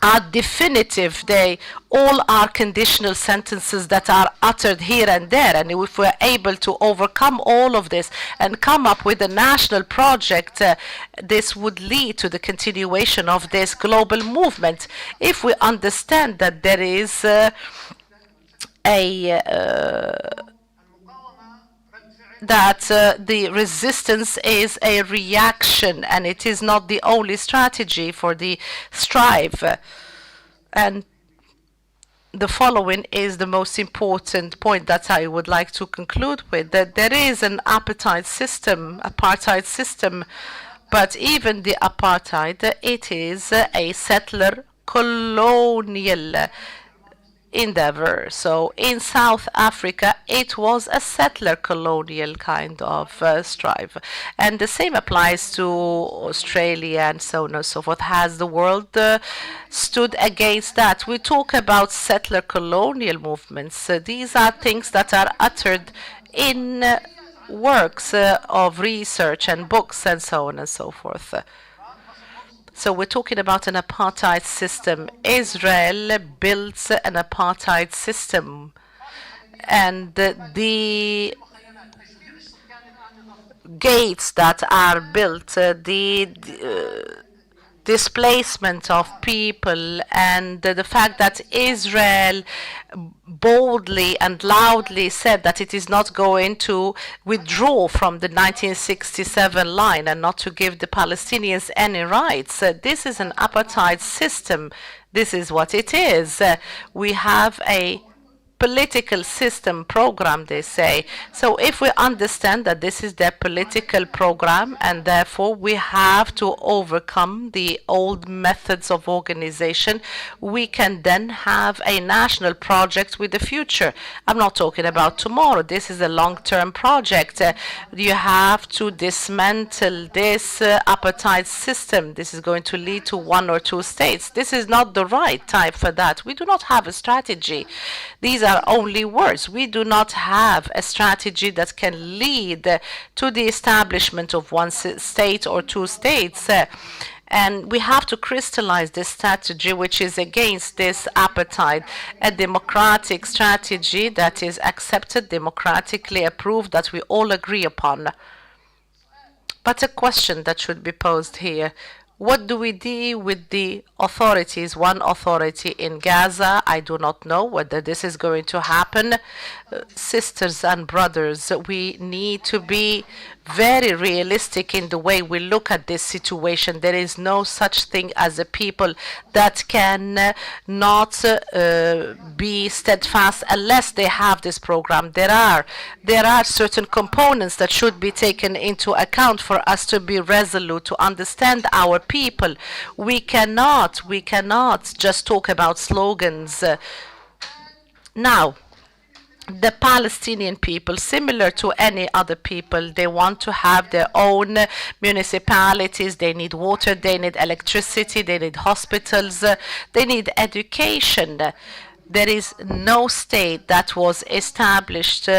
are definitive. They all are conditional sentences that are uttered here and there. And if we're able to overcome all of this and come up with a national project, this would lead to the continuation of this global movement. If we understand that there is the resistance is a reaction and it is not the only strategy for the strive. And the following is the most important point that I would like to conclude with, that there is an apartheid system, but even the apartheid, it is a settler colonial endeavor. So in South Africa, it was a settler colonial kind of strive. And the same applies to Australia and so on and so forth. Has the world stood against that? We talk about settler colonial movements. These are things that are uttered in works of research and books and so on and so forth. So we're talking about an apartheid system. Israel built an apartheid system, and the gates that are built, the displacement of people, and the fact that Israel boldly and loudly said that it is not going to withdraw from the 1967 line and not to give the Palestinians any rights. This is an apartheid system. This is what it is. We have a political system program, they say. So if we understand that this is their political program and therefore we have to overcome the old methods of organization, we can then have a national project with the future. I'm not talking about tomorrow. This is a long-term project. You have to dismantle this apartheid system. This is going to lead to 1 or 2 states. This is not the right time for that. We do not have a strategy. These are only words. We do not have a strategy that can lead to the establishment of 1 state or 2 states. And we have to crystallize this strategy, which is against this apartheid, a democratic strategy that is accepted, democratically approved, that we all agree upon. But a question that should be posed here: what do we do with the authorities? One authority in Gaza, I do not know whether this is going to happen. Sisters and brothers, we need to be very realistic in the way we look at this situation. There is no such thing as a people that can not be steadfast unless they have this program. There are certain components that should be taken into account for us to be resolute, to understand our people. We cannot just talk about slogans. Now, the Palestinian people, similar to any other people, they want to have their own municipalities. They need water, they need electricity, they need hospitals, they need education. There is no state that was established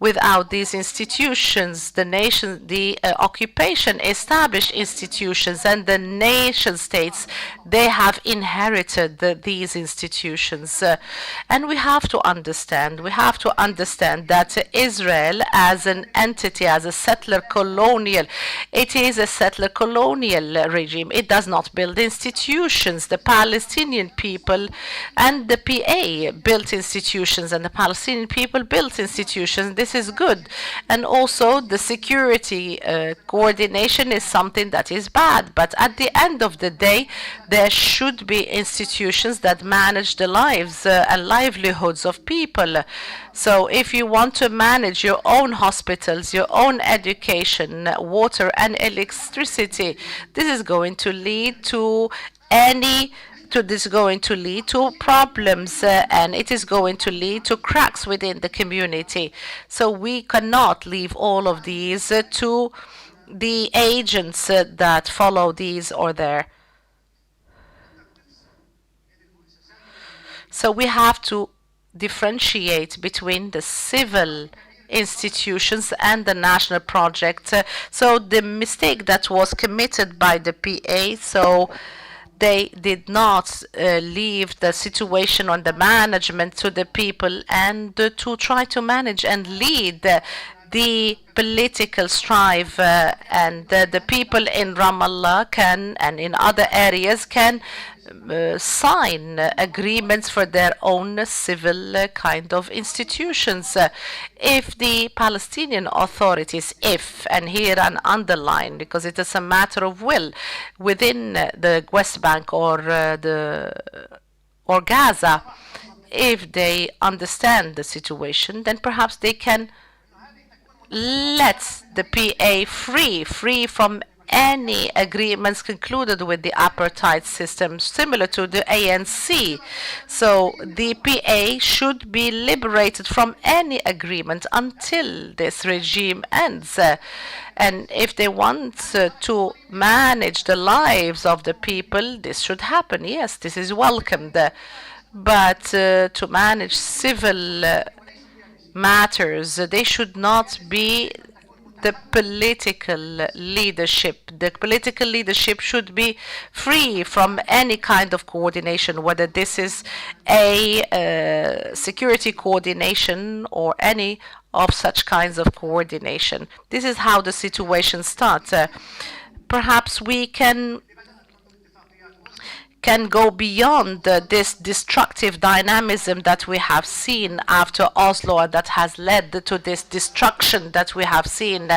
without these institutions. The occupation established institutions, and the nation states, they have inherited these institutions. And we have to understand that Israel as an entity, as a settler colonial, it is a settler colonial regime. It does not build institutions. The Palestinian people and the PA built institutions, and the Palestinian people built institutions. This is good. And also the security coordination is something that is bad. But at the end of the day, there should be institutions that manage the lives and livelihoods of people. So if you want to manage your own hospitals, your own education, water and electricity, this is going to lead to this is going to lead to problems, and it is going to lead to cracks within the community. So we cannot leave all of these to the agents that follow these or there. So we have to differentiate between the civil institutions and the national project. So the mistake that was committed by the PA, so they did not leave the situation on the management to the people and to try to manage and lead the political strife, and the people in Ramallah can, and in other areas can sign agreements for their own civil kind of institutions. If the Palestinian authorities, and here an underline, because it is a matter of will within the West Bank or Gaza, if they understand the situation, then perhaps they can let the PA free from any agreements concluded with the apartheid system, similar to the ANC. So the PA should be liberated from any agreement until this regime ends. And if they want to manage the lives of the people, this should happen. Yes, this is welcomed. But to manage civil matters, they should not be the political leadership. The political leadership should be free from any kind of coordination, whether this is a security coordination or any of such kinds of coordination. This is how the situation starts. Perhaps we can go beyond this destructive dynamism that we have seen after Oslo, and that has led to this destruction that we have seen.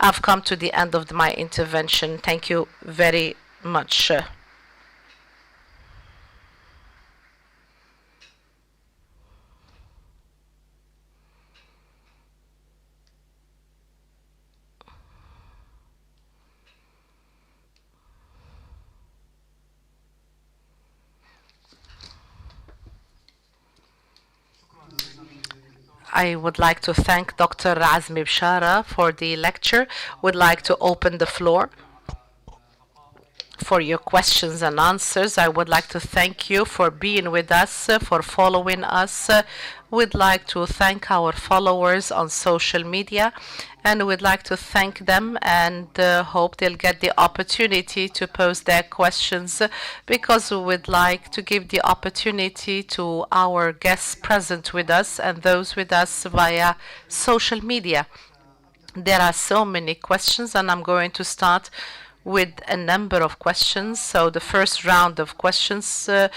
I've come to the end of my intervention. Thank you very much. I would like to thank Dr. Azmi Bishara for the lecture. Would like to open the floor for your questions and answers. I would like to thank you for being with us, for following us. We'd like to thank our followers on social media, and we'd like to thank them and hope they'll get the opportunity to pose their questions, because we would like to give the opportunity to our guests present with us and those with us via social media. There are so many questions, and I'm going to start with a number of questions. So the first round of questions, the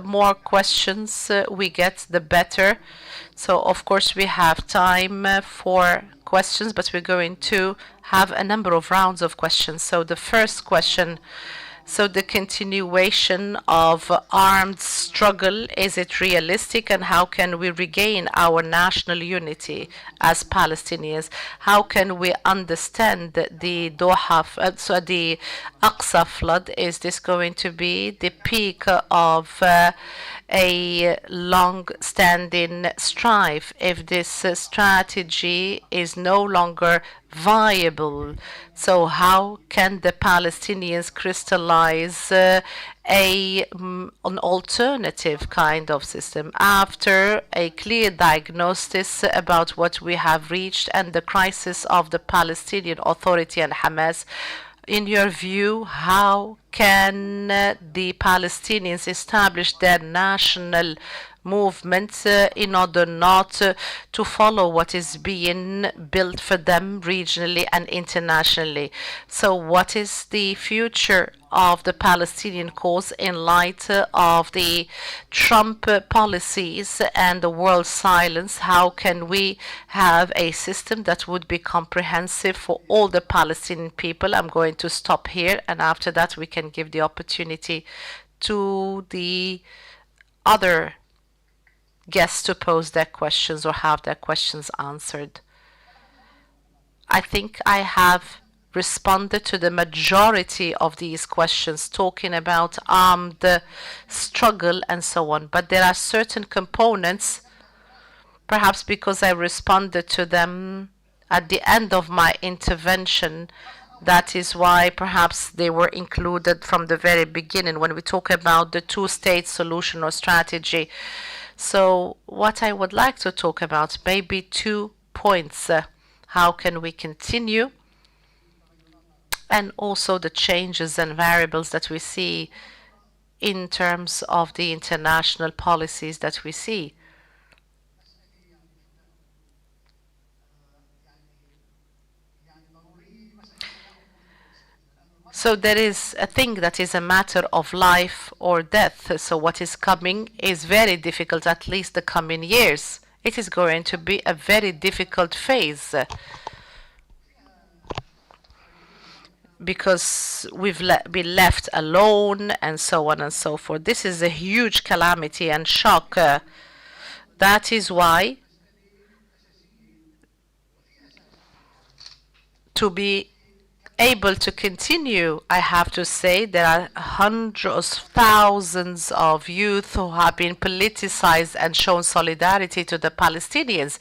more questions we get, the better. So of course we have time for questions, but we're going to have a number of rounds of questions. So the first question, so the continuation of armed struggle, is it realistic, and how can we regain our national unity as Palestinians? How can we understand the the Aqsa flood? Is this going to be the peak of a long-standing strife if this strategy is no longer viable? So how can the Palestinians crystallize an alternative kind of system after a clear diagnosis about what we have reached and the crisis of the Palestinian Authority and Hamas? In your view, how can the Palestinians establish their national movement in order not to follow what is being built for them regionally and internationally? So what is the future of the Palestinian cause in light of the Trump policies and the world silence? How can we have a system that would be comprehensive for all the Palestinian people? I'm going to stop here, and after that we can give the opportunity to the other guests to pose their questions or have their questions answered. I think I have responded to the majority of these questions, talking about armed struggle and so on. But there are certain components, perhaps because I responded to them at the end of my intervention, that is why perhaps they were included from the very beginning when we talk about the two-state solution or strategy. So what I would like to talk about, maybe 2 points. How can we continue? And also the changes and variables that we see in terms of the international policies that we see. So there is a thing that is a matter of life or death. So what is coming is very difficult, at least the coming years. It is going to be a very difficult phase because we've been left alone and so on and so forth. This is a huge calamity and shock. That is why to be able to continue, I have to say there are hundreds, thousands of youth who have been politicized and shown solidarity to the Palestinians.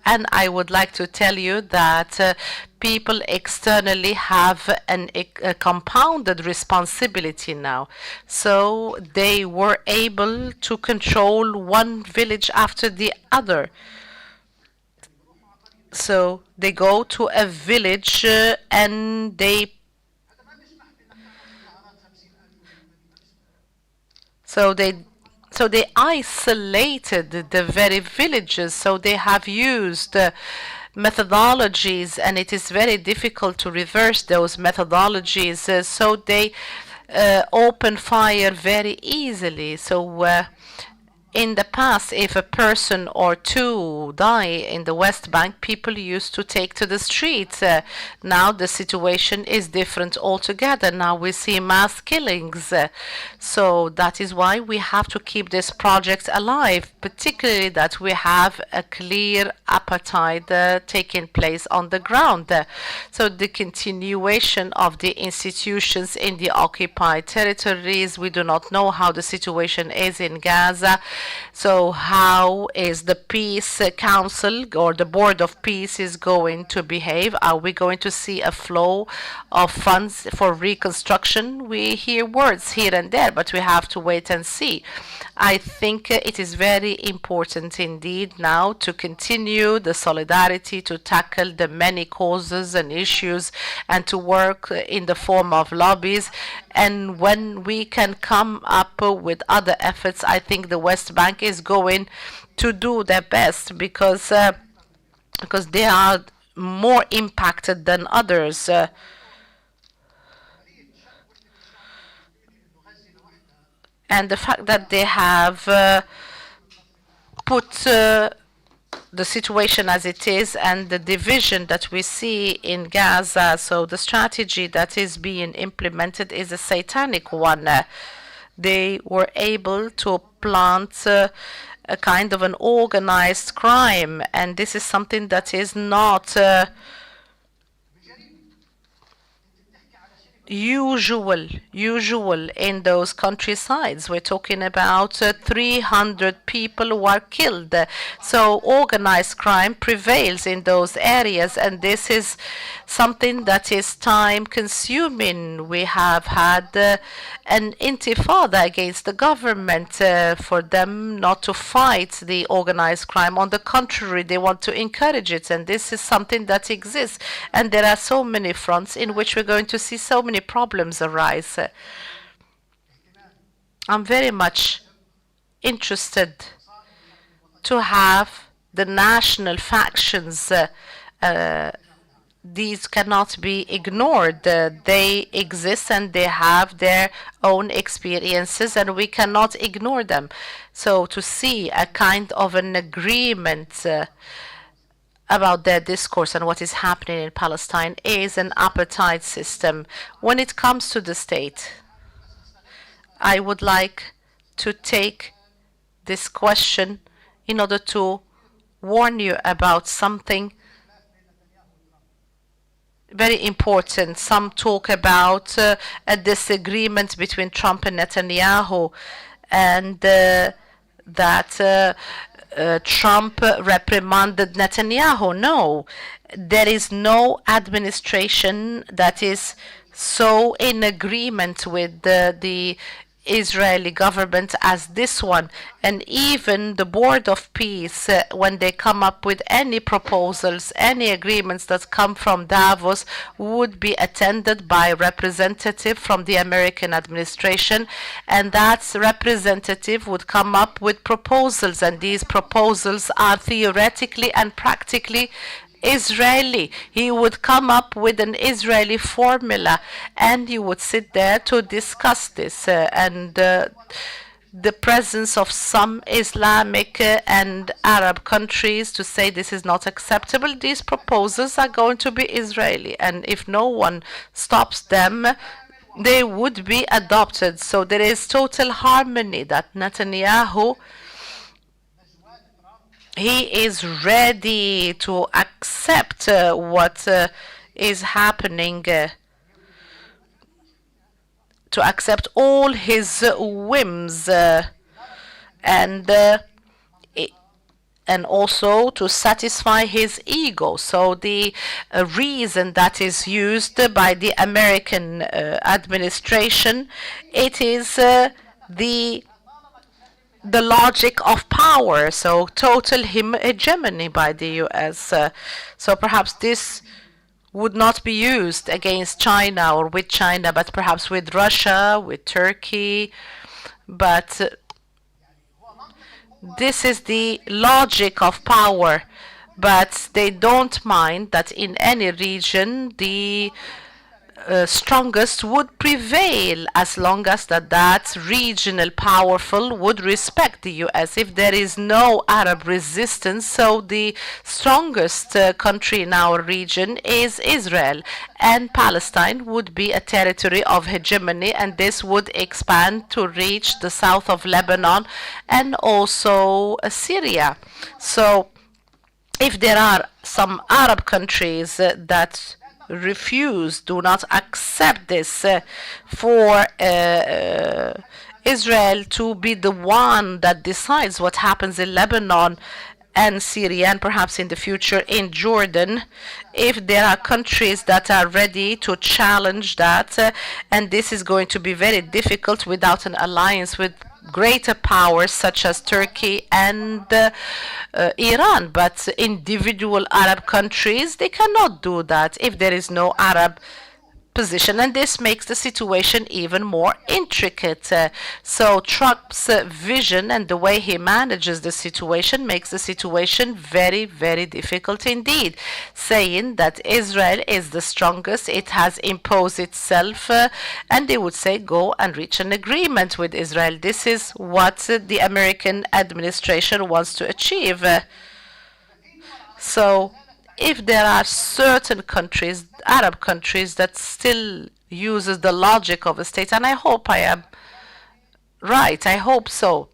And I would like to tell you that people externally have a compounded responsibility now. So they were able to control one village after the other. So they go to a village and they isolated the very villages. So they have used methodologies, and it is very difficult to reverse those methodologies. So they open fire very easily. So in the past, if a person or two die in the West Bank, people used to take to the streets. Now the situation is different altogether. Now we see mass killings. So that is why we have to keep this project alive, particularly that we have a clear appetite taking place on the ground. So the continuation of the institutions in the occupied territories, we do not know how the situation is in Gaza. So how is the Peace Council or the Board of Peace is going to behave? Are we going to see a flow of funds for reconstruction? We hear words here and there, but we have to wait and see. I think it is very important indeed now to continue the solidarity, to tackle the many causes and issues, and to work in the form of lobbies. And when we can come up with other efforts, I think the West Bank is going to do their best because they are more impacted than others. And the fact that they have put the situation as it is and the division that we see in Gaza, so the strategy that is being implemented is a satanic one. They were able to plant a kind of an organized crime, and this is something that is not usual in those countrysides. We're talking about 300 people who are killed. So organized crime prevails in those areas, and this is something that is time consuming. We have had an intifada against the government for them not to fight the organized crime. On the contrary, they want to encourage it, and this is something that exists. And there are so many fronts in which we're going to see so many problems arise. I'm very much interested to have the national factions. These cannot be ignored. They exist and they have their own experiences, and we cannot ignore them. So to see a kind of an agreement about their discourse and what is happening in Palestine is an appetite system. When it comes to the state, I would like to take this question in order to warn you about something, very important. Some talk about a disagreement between Trump and Netanyahu, and that Trump reprimanded Netanyahu. No, there is no administration that is so in agreement with the Israeli government as this one. And even the Board of Peace, when they come up with any proposals, any agreements that come from Davos, would be attended by a representative from the American administration, and that representative would come up with proposals, and these proposals are theoretically and practically Israeli. He would come up with an Israeli formula, and you would sit there to discuss this. And the presence of some Islamic and Arab countries to say this is not acceptable, these proposals are going to be Israeli. And if no one stops them, they would be adopted. So there is total harmony that Netanyahu, he is ready to accept what is happening, to accept all his whims, and also to satisfy his ego. So the reason that is used by the American administration, it is the logic of power, so total hegemony by the US. So perhaps this would not be used against China or with China, but perhaps with Russia, with Turkey. But this is the logic of power. But they don't mind that in any region the strongest would prevail, as long as that regional powerful would respect the US. If there is no Arab resistance, so the strongest country in our region is Israel, and Palestine would be a territory of hegemony, and this would expand to reach the south of Lebanon and also Syria. So if there are some Arab countries that do not accept this, for Israel to be the one that decides what happens in Lebanon and Syria, and perhaps in the future in Jordan, if there are countries that are ready to challenge that, and this is going to be very difficult without an alliance with greater powers such as Turkey and Iran. But individual Arab countries, they cannot do that if there is no Arab position, and this makes the situation even more intricate. So Trump's vision and the way he manages the situation makes the situation very, very difficult indeed, saying that Israel is the strongest, it has imposed itself, and they would say go and reach an agreement with Israel. This is what the American administration wants to achieve. So if there are certain countries, Arab countries, that still uses the logic of a state, and I hope I am right, I hope so.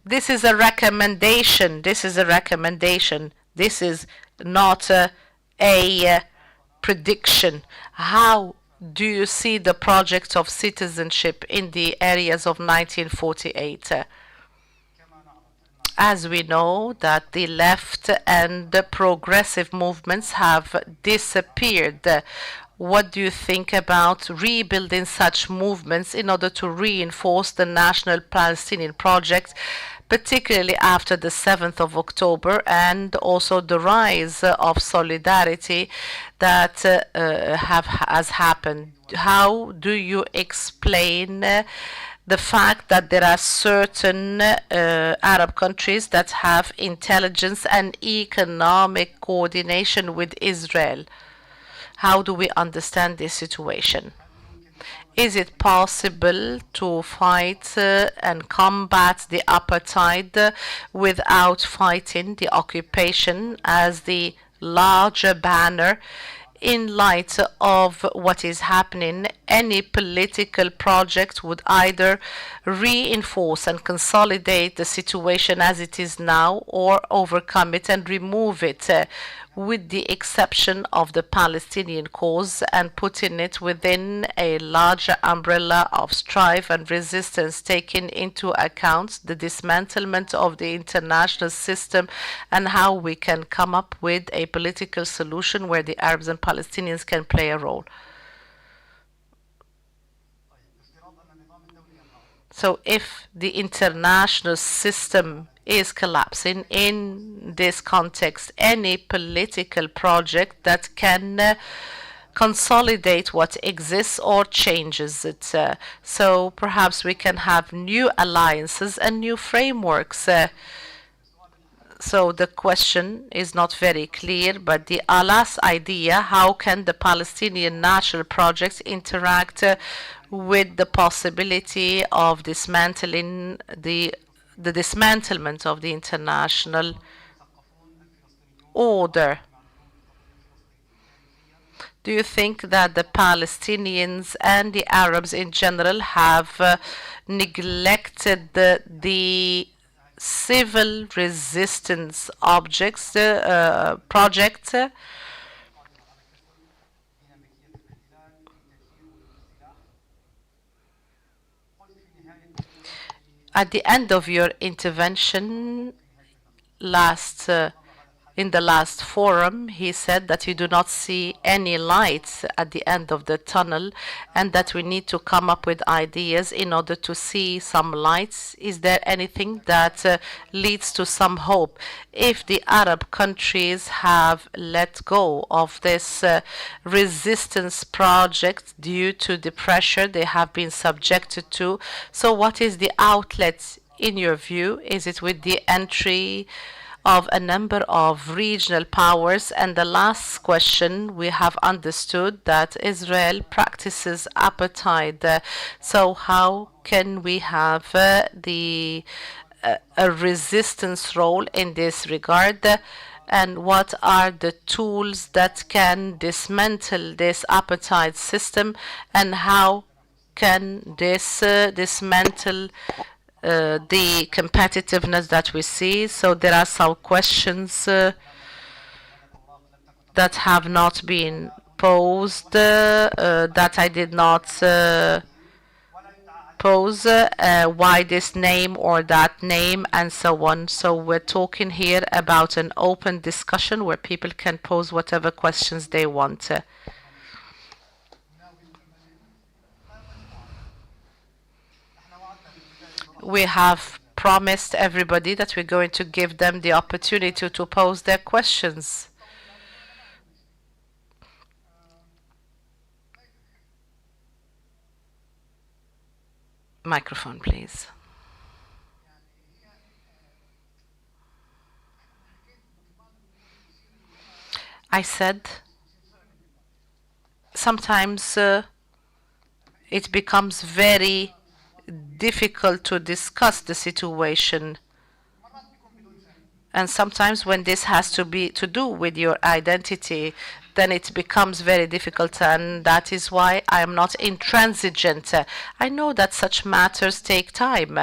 This is a recommendation. This is a recommendation. This is not a prediction. How do you see the project of citizenship in the areas of 1948? As we know that the left and the progressive movements have disappeared, what do you think about rebuilding such movements in order to reinforce the national Palestinian project, particularly after the 7th of October and also the rise of solidarity that has happened? How do you explain the fact that there are certain Arab countries that have intelligence and economic coordination with Israel? How do we understand this situation? Is it possible to fight and combat the apartheid without fighting the occupation as the larger banner? In light of what is happening, any political project would either reinforce and consolidate the situation as it is now or overcome it and remove it. with the exception of the Palestinian cause, and putting it within a larger umbrella of strife and resistance, taking into account the dismantlement of the international system and how we can come up with a political solution where the Arabs and Palestinians can play a role. So if the international system is collapsing in this context, any political project that can consolidate what exists or changes it. So perhaps we can have new alliances and new frameworks. So the question is not very clear, but the last idea, how can the Palestinian national projects interact with the possibility of dismantling the dismantlement of the international order? Do you think that the Palestinians and the Arabs in general have neglected the civil resistance projects? At the end of your intervention in the last forum, he said that you do not see any lights at the end of the tunnel and that we need to come up with ideas in order to see some lights. Is there anything that leads to some hope? If the Arab countries have let go of this resistance project due to the pressure they have been subjected to, so what is the outlet in your view? Is it with the entry of a number of regional powers? And the last question, we have understood that Israel practices apartheid. So how can we have a resistance role in this regard? And what are the tools that can dismantle this apartheid system? And how can this dismantle the competitiveness that we see? So there are some questions that have not been posed, that I did not pose, why this name or that name, and so on. So we're talking here about an open discussion where people can pose whatever questions they want. We have promised everybody that we're going to give them the opportunity to pose their questions. Microphone, please. I said sometimes it becomes very difficult to discuss the situation. And sometimes when this has to do with your identity, then it becomes very difficult, and that is why I am not intransigent. I know that such matters take time.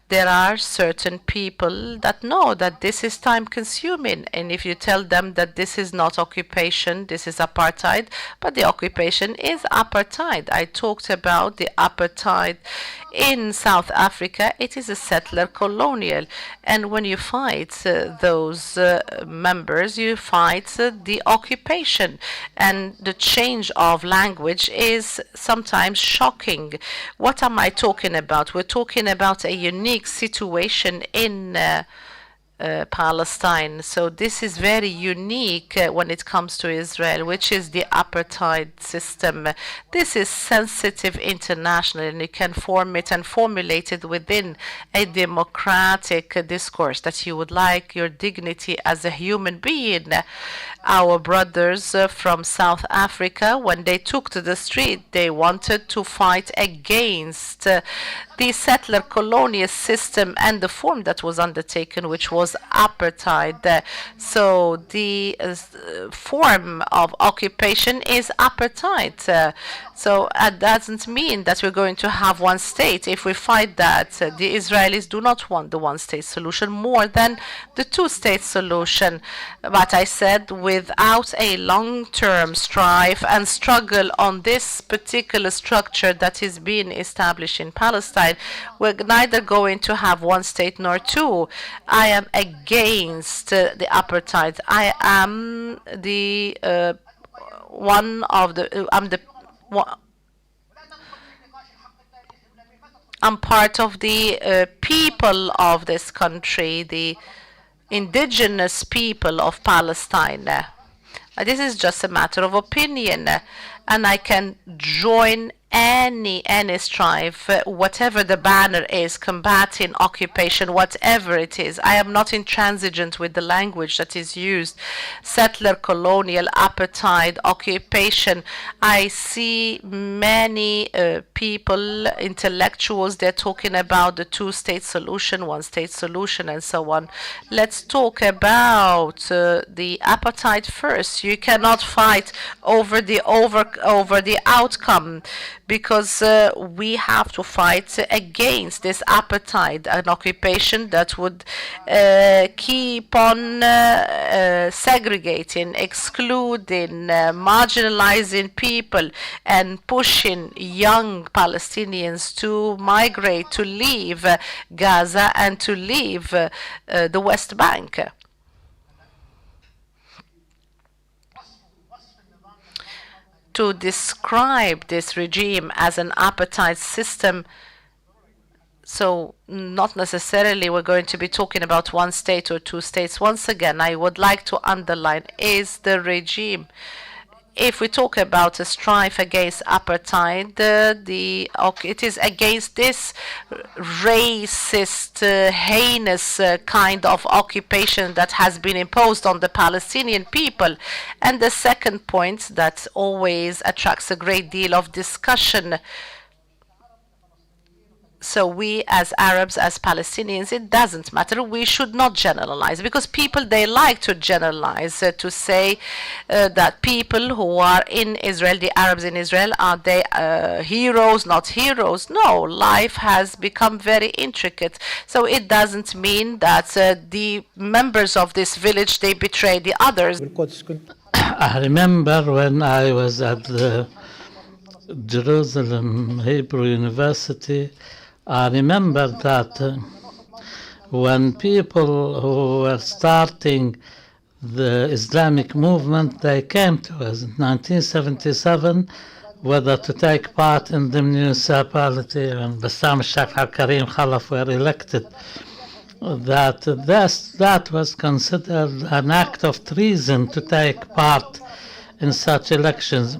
There are certain people that know that this is time consuming, and if you tell them that this is not occupation, this is apartheid, but the occupation is apartheid. I talked about the apartheid in South Africa. It is a settler colonial, and when you fight those members, you fight the occupation, and the change of language is sometimes shocking. What am I talking about? We're talking about a unique situation in Palestine. So this is very unique when it comes to Israel, which is the apartheid system. This is sensitive internationally, and you can form it and formulate it within a democratic discourse that you would like your dignity as a human being. Our brothers from South Africa, when they took to the street, they wanted to fight against the settler colonial system and the form that was undertaken, which was apartheid. So the form of occupation is apartheid. So that doesn't mean that we're going to have one state. If we fight that, the Israelis do not want the one-state solution more than the two-state solution. But I said, without a long-term strife and struggle on this particular structure that is being established in Palestine, we're neither going to have one state nor two. I am against the apartheid. I am the I'm part of the people of this country, the indigenous people of Palestine. This is just a matter of opinion, and I can join any strife, whatever the banner is, combating occupation, whatever it is. I am not intransigent with the language that is used. Settler, colonial, apartheid, occupation. I see many people, intellectuals, they're talking about the two-state solution, one-state solution, and so on. Let's talk about the apartheid first. You cannot fight over the outcome, because we have to fight against this apartheid, an occupation that would keep on segregating, excluding, marginalizing people, and pushing young Palestinians to migrate, to leave Gaza and to leave the West Bank. To describe this regime as an apartheid system, so not necessarily we're going to be talking about one state or two states. Once again, I would like to underline, is the regime. If we talk about a strife against apartheid, it is against this racist, heinous kind of occupation that has been imposed on the Palestinian people. And the second point that always attracts a great deal of discussion. So we as Arabs, as Palestinians, it doesn't matter. We should not generalize, because people, they like to generalize, to say that people who are in Israel, the Arabs in Israel, are they heroes, not heroes? No, life has become very intricate. So it doesn't mean that the members of this village, they betray the others. I remember when I was at the Jerusalem Hebrew University, I remember that when people who were starting the Islamic movement, they came to us in 1977 whether to take part in the municipality when Bassam Shafar Karim Khalaf were elected, that was considered an act of treason to take part in such elections.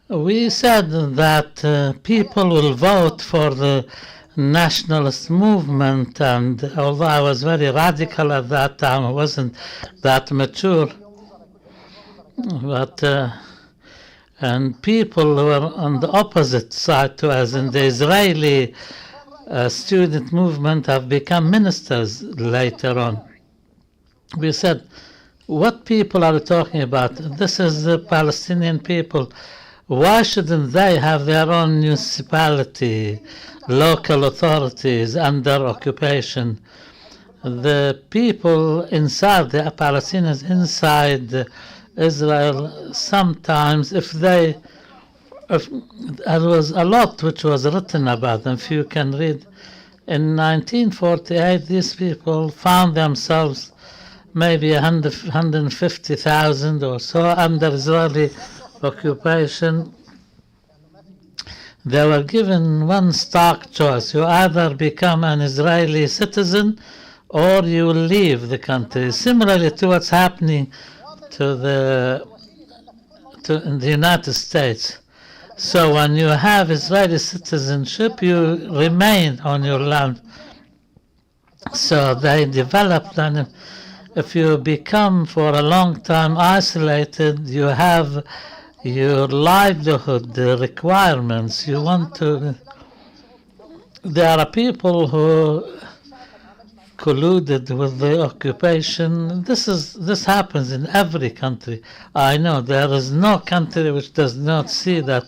We said that people will vote for the nationalist movement, and although I was very radical at that time, I wasn't that mature, but and people who were on the opposite side to us in the Israeli student movement have become ministers later on. We said, what people are we talking about? This is the Palestinian people. Why shouldn't they have their own municipality, local authorities under occupation? The people inside, the Palestinians inside Israel, sometimes there was a lot which was written about them. If you can read, in 1948, these people found themselves maybe 150,000 or so under Israeli occupation. They were given one stark choice: you either become an Israeli citizen or you will leave the country. Similarly to what's happening in the United States. So when you have Israeli citizenship, you remain on your land. So they developed, and if you become for a long time isolated, you have your livelihood requirements. You want to. There are people who colluded with the occupation. This happens in every country. I know there is no country which does not see that,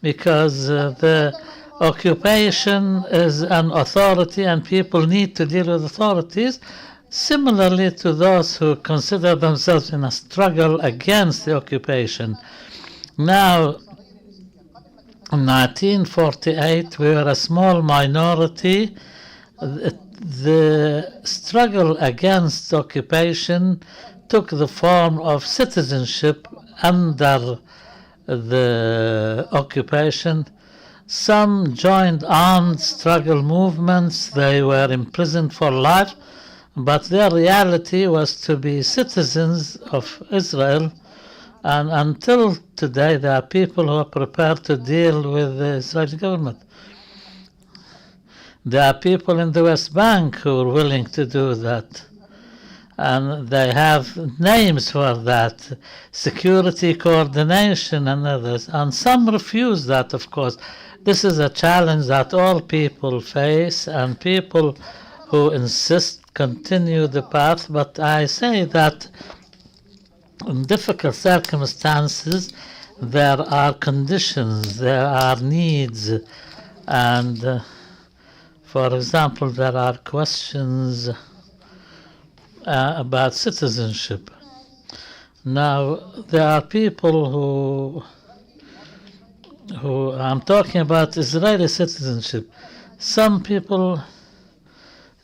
because the occupation is an authority and people need to deal with authorities. Similarly to those who consider themselves in a struggle against the occupation. Now, in 1948, we were a small minority. The struggle against occupation took the form of citizenship under the occupation. Some joined armed struggle movements. They were imprisoned for life, but their reality was to be citizens of Israel. And until today, there are people who are prepared to deal with the Israeli government. There are people in the West Bank who are willing to do that. And they have names for that, security coordination and others. And some refuse that, of course. This is a challenge that all people face, and people who insist continue the path. But I say that in difficult circumstances, there are conditions, there are needs, and for example, there are questions about citizenship. Now, there are people who I'm talking about Israeli citizenship. Some people,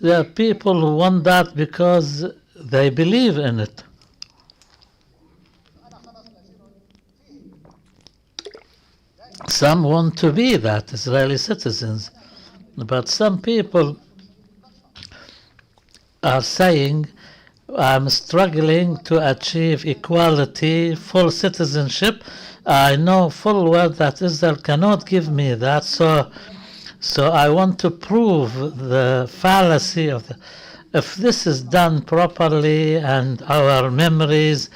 there are people who want that because they believe in it. Some want to be that, Israeli citizens. But some people are saying, I'm struggling to achieve equality, full citizenship. I know full well that Israel cannot give me that, so I want to prove the fallacy of the, if this is done properly and our memories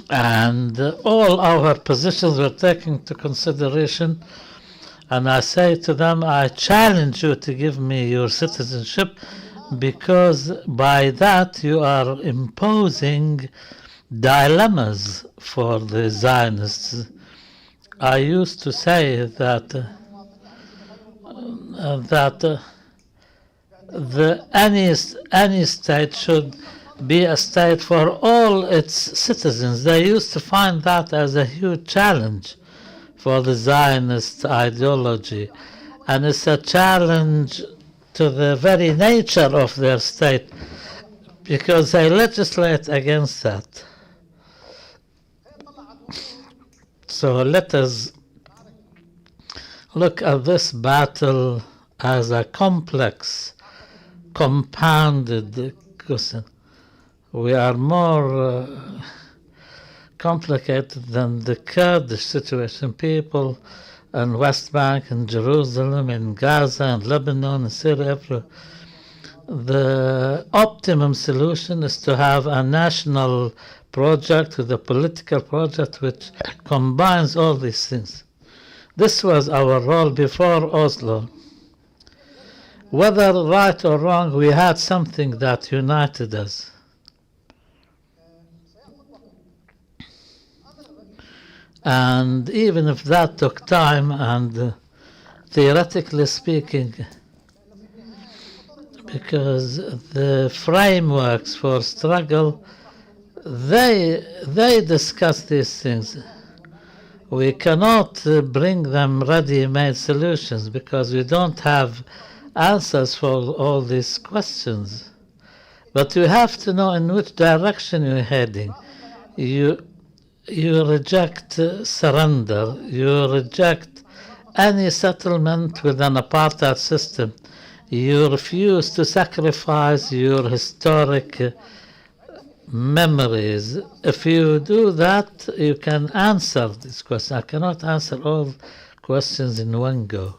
and all our positions were taken into consideration, and I say to them, I challenge you to give me your citizenship, because by that you are imposing dilemmas for the Zionists. I used to say that any state should be a state for all its citizens. They used to find that as a huge challenge for the Zionist ideology, and it's a challenge to the very nature of their state, because they legislate against that. So let us look at this battle as a complex, compounded question. We are more complicated than the Kurdish situation. People in West Bank, in Jerusalem, in Gaza, in Lebanon, in Syria, everywhere. The optimum solution is to have a national project with a political project which combines all these things. This was our role before Oslo. Whether right or wrong, we had something that united us. And even if that took time, and theoretically speaking, because the frameworks for struggle, they discuss these things. We cannot bring them ready-made solutions because we don't have answers for all these questions. But you have to know in which direction you're heading. You reject surrender. You reject any settlement with an apartheid system. You refuse to sacrifice your historic memories. If you do that, you can answer this question. I cannot answer all questions in one go.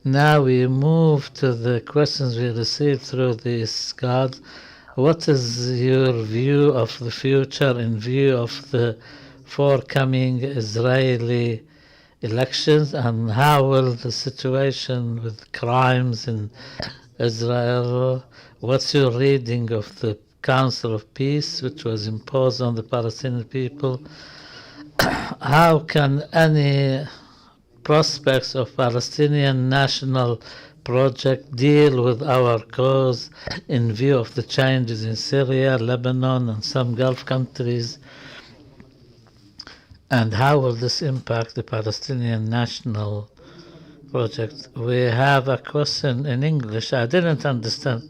Now we move to the questions we received through these cards. what is your view of the future in view of the forthcoming Israeli elections, and how will the situation with crimes in Israel, what's your reading of the Council of Peace which was imposed on the Palestinian people? How can any prospects of Palestinian national project deal with our cause in view of the changes in Syria, Lebanon, and some Gulf countries? And how will this impact the Palestinian national project? We have a question in English. I didn't understand.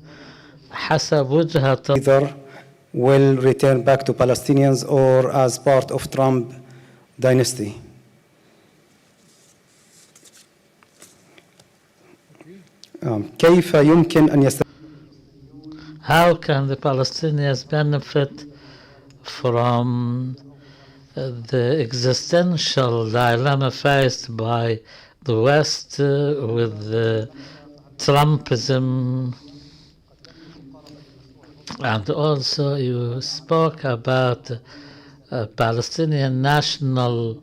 حسب وجهة Either will return back to Palestinians or as part of Trump dynasty. كيف يمكن أن How can the Palestinians benefit from the existential dilemma faced by the West with the Trumpism? And also you spoke about a Palestinian national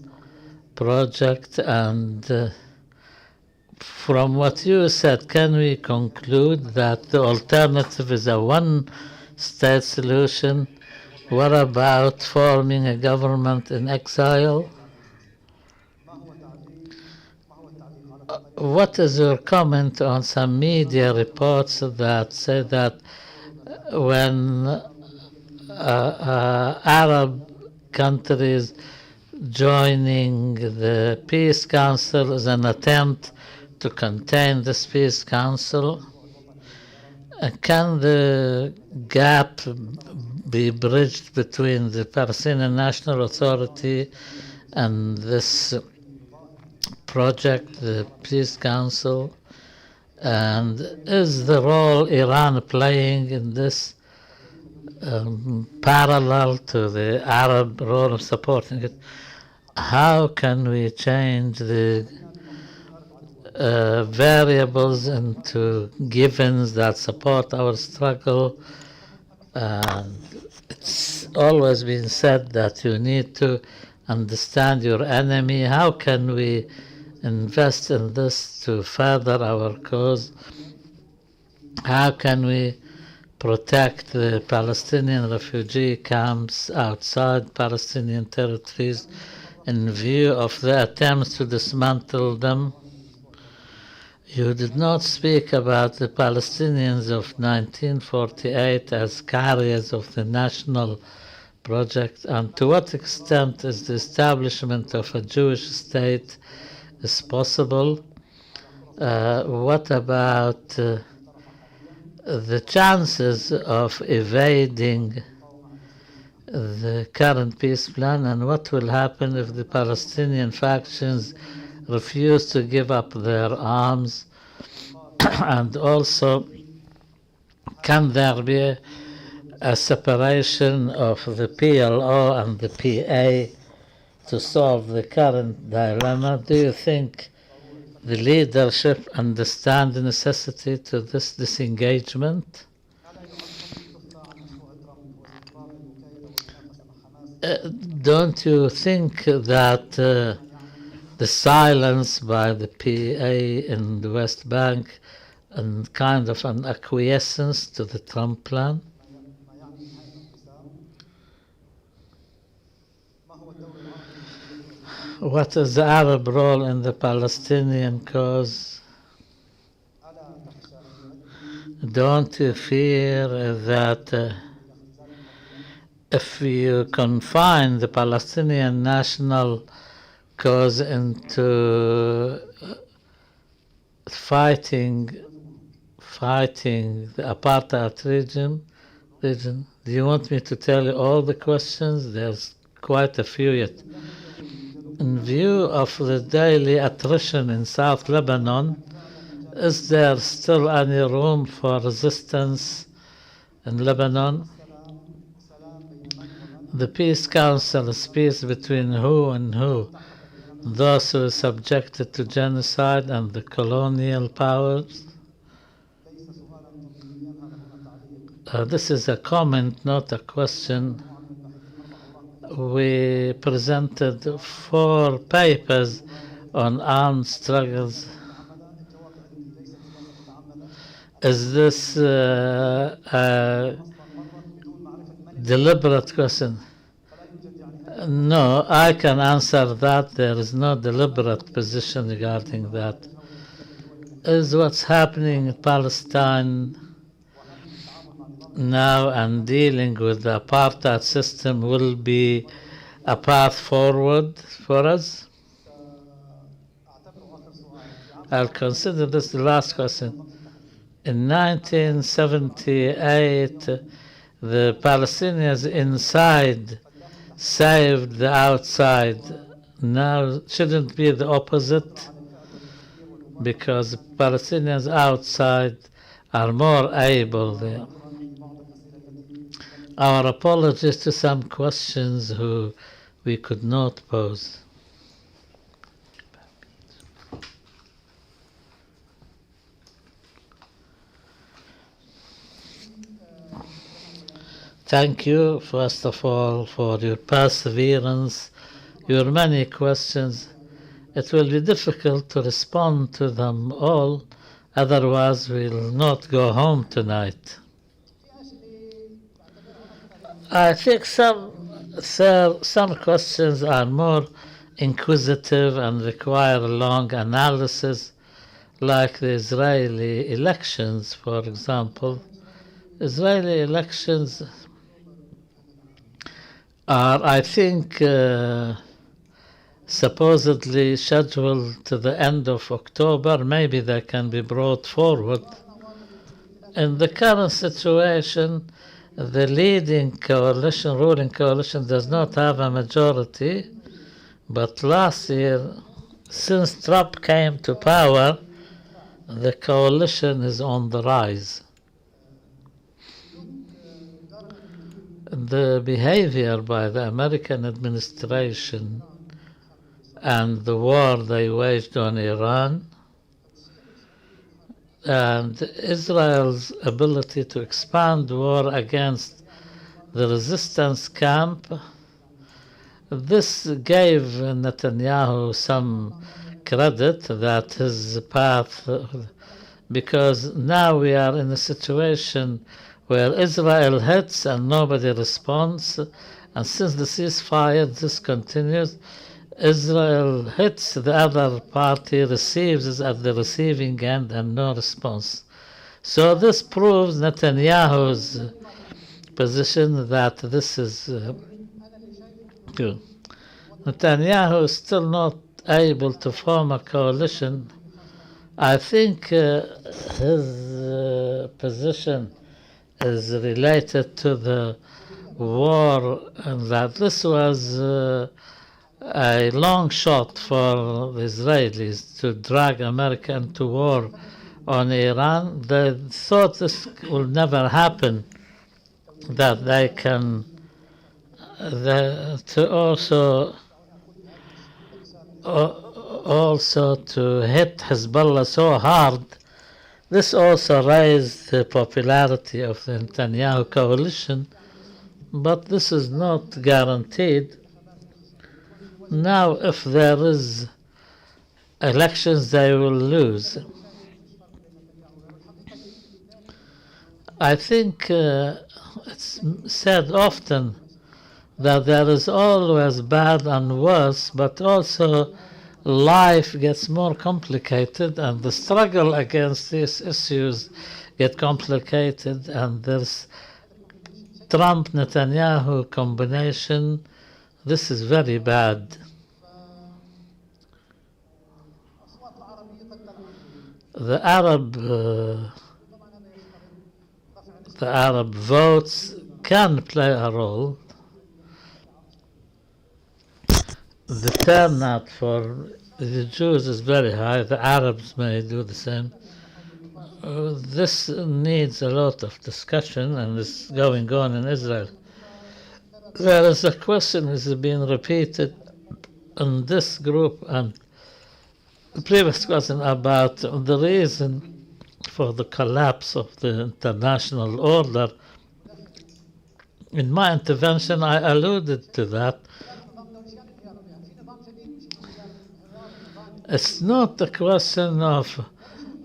project, and from what you said, can we conclude that the alternative is a one-state solution? What about forming a government in exile? What is your comment on some media reports that say that when Arab countries joining the Peace Council is an attempt to contain this Peace Council? Can the gap be bridged between the Palestinian National Authority and this project, the Peace Council? And is the role Iran playing in this parallel to the Arab role of supporting it? How can we change the variables into givens that support our struggle? And it's always been said that you need to understand your enemy. How can we invest in this to further our cause? How can we protect the Palestinian refugee camps outside Palestinian territories in view of the attempts to dismantle them? You did not speak about the Palestinians of 1948 as carriers of the national project, and to what extent is the establishment of a Jewish state is possible? What about the chances of evading the current peace plan, and what will happen if the Palestinian factions refuse to give up their arms? And also, can there be a separation of the PLO and the PA to solve the current dilemma? Do you think the leadership understand the necessity to this disengagement? Don't you think that the silence by the PA in the West Bank and kind of an acquiescence to the Trump plan? What is the Arab role in the Palestinian cause? Don't you fear that if you confine the Palestinian national cause into fighting the apartheid region, do you want me to tell you all the questions? There's quite a few yet. In view of the daily attrition in South Lebanon, is there still any room for resistance in Lebanon? The Peace Council is peace between who and who? Those who are subjected to genocide and the colonial powers? This is a comment, not a question. We presented 4 papers on armed struggles. Is this a deliberate question? No, I can answer that. There is no deliberate position regarding that. Is what's happening in Palestine now and dealing with the apartheid system will be a path forward for us? I'll consider this the last question. In 1978, the Palestinians inside saved the outside. Now, shouldn't be the opposite? Because the Palestinians outside are more able there. Our apologies to some questions who we could not pose. Thank you, first of all, for your perseverance, your many questions. It will be difficult to respond to them all, otherwise we'll not go home tonight. I think some questions are more inquisitive and require a long analysis, like the Israeli elections, for example. Israeli elections are, I think, supposedly scheduled to the end of October. Maybe they can be brought forward. In the current situation, the leading coalition, ruling coalition, does not have a majority. But last year, since Trump came to power, the coalition is on the rise. The behavior by the American administration and the war they waged on Iran and Israel's ability to expand war against the resistance camp, this gave Netanyahu some credit that his path, because now we are in a situation where Israel hits and nobody responds, and since the ceasefire this continues, Israel hits, the other party receives at the receiving end and no response. So this proves Netanyahu's position that this is good. Netanyahu is still not able to form a coalition. I think his position is related to the war, and that this was a long shot for the Israelis to drag America into war on Iran. They thought this will never happen, that they can to also to hit Hezbollah so hard. This also raised the popularity of the Netanyahu coalition, but this is not guaranteed. Now, if there is elections, they will lose. I think it's said often that there is always bad and worse, but also life gets more complicated and the struggle against these issues get complicated, and there's Trump-Netanyahu combination. This is very bad. The Arab votes can play a role. The turnout for the Jews is very high. The Arabs may do the same. This needs a lot of discussion, and is going on in Israel. There is a question that is being repeated in this group and the previous question about the reason for the collapse of the international order In my intervention, I alluded to that. It's not a question of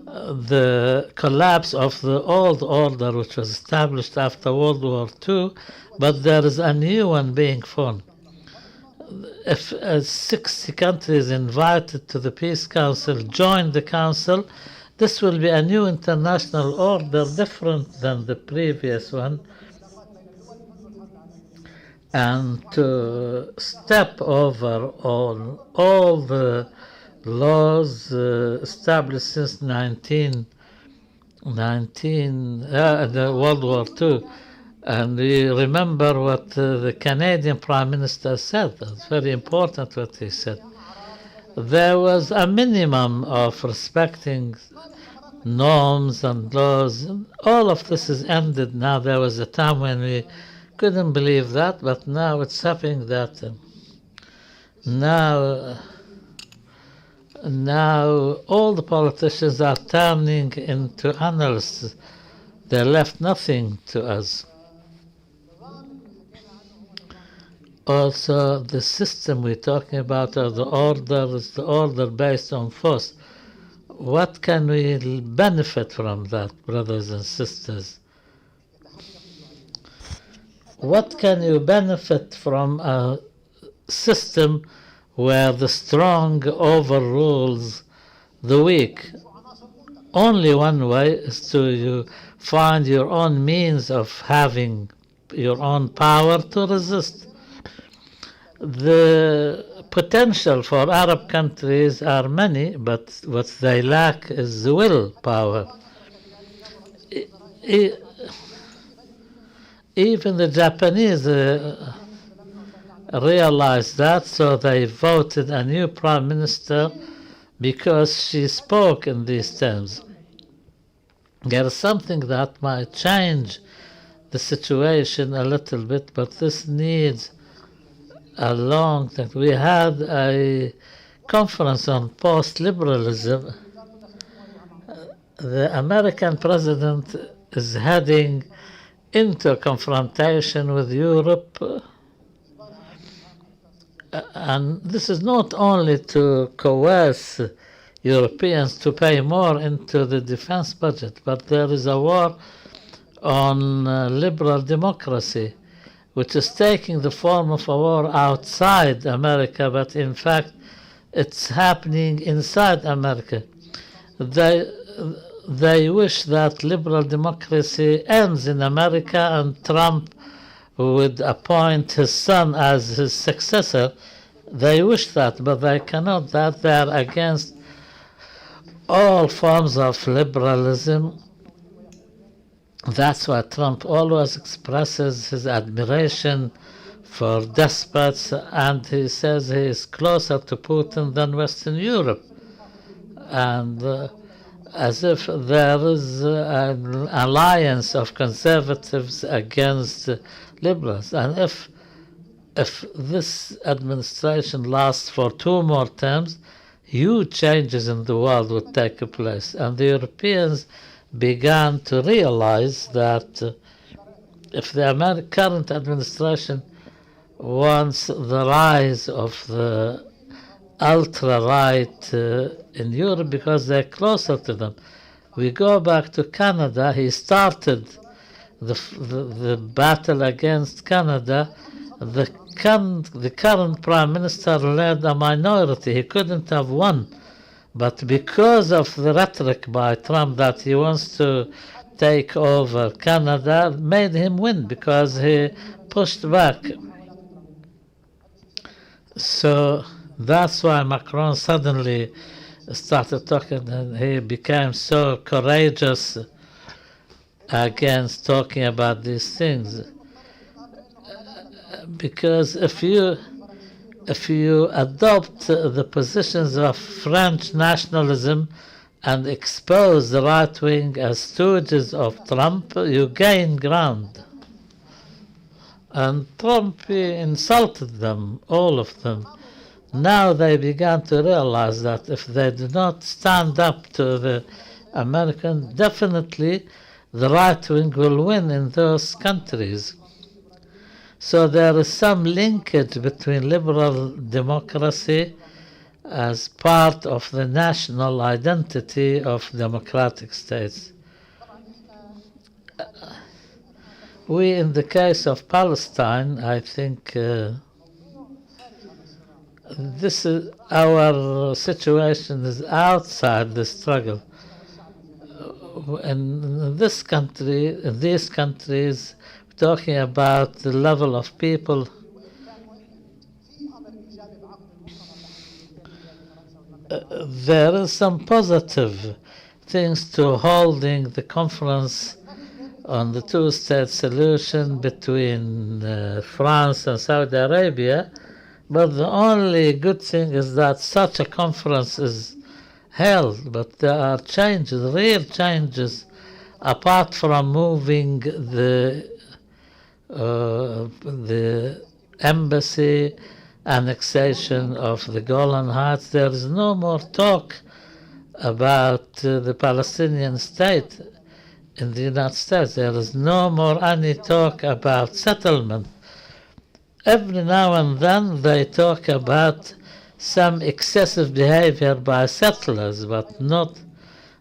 the collapse of the old order which was established after World War II, but there is a new one being formed. If 60 countries invited to the Peace Council join the Council, this will be a new international order different than the previous one, and to step over on all the laws established since the World War II. And we remember what the Canadian Prime Minister said. It's very important what he said. There was a minimum of respecting norms and laws. All of this is ended now. There was a time when we couldn't believe that, but now it's happening that now all the politicians are turning into analysts. They left nothing to us. Also, the system we're talking about, or the order, is the order based on force. What can we benefit from that, brothers and sisters? What can you benefit from a system where the strong overrules the weak? Only one way is to find your own means of having your own power to resist. The potential for Arab countries are many, but what they lack is the willpower. Even the Japanese realized that, so they voted a new prime minister because she spoke in these terms. There is something that might change the situation a little bit, but this needs a long time. We had a conference on post-liberalism. The American president is heading into a confrontation with Europe, and this is not only to coerce Europeans to pay more into the defense budget, but there is a war on liberal democracy, which is taking the form of a war outside America, but in fact it's happening inside America. They wish that liberal democracy ends in America and Trump would appoint his son as his successor. They wish that, but they cannot. That they are against all forms of liberalism. That's why Trump always expresses his admiration for despots, and he says he is closer to Putin than Western Europe. And as if there is an alliance of conservatives against liberals. And if this administration lasts for 2 more terms, huge changes in the world would take place. And the Europeans began to realize that if the current administration wants the rise of the ultra-right in Europe, because they're closer to them. We go back to Canada. He started the battle against Canada. The current Prime Minister led a minority. He couldn't have won. But because of the rhetoric by Trump that he wants to take over Canada, made him win, because he pushed back. So that's why Macron suddenly started talking, and he became so courageous against talking about these things. Because if you adopt the positions of French nationalism and expose the right wing as stooges of Trump, you gain ground. And Trump insulted them, all of them. Now they began to realize that if they do not stand up to the Americans, definitely the right wing will win in those countries. So there is some linkage between liberal democracy as part of the national identity of democratic states. We, in the case of Palestine, I think this is our situation is outside the struggle. In this country, in these countries, talking about the level of people, there is some positive things to holding the conference on the two-state solution between France and Saudi Arabia, but the only good thing is that such a conference is held, but there are changes, real changes, apart from moving the embassy, annexation of the Golan Heights. There is no more talk about the Palestinian state in the United States. There is no more any talk about settlement. Every now and then they talk about some excessive behavior by settlers, but not.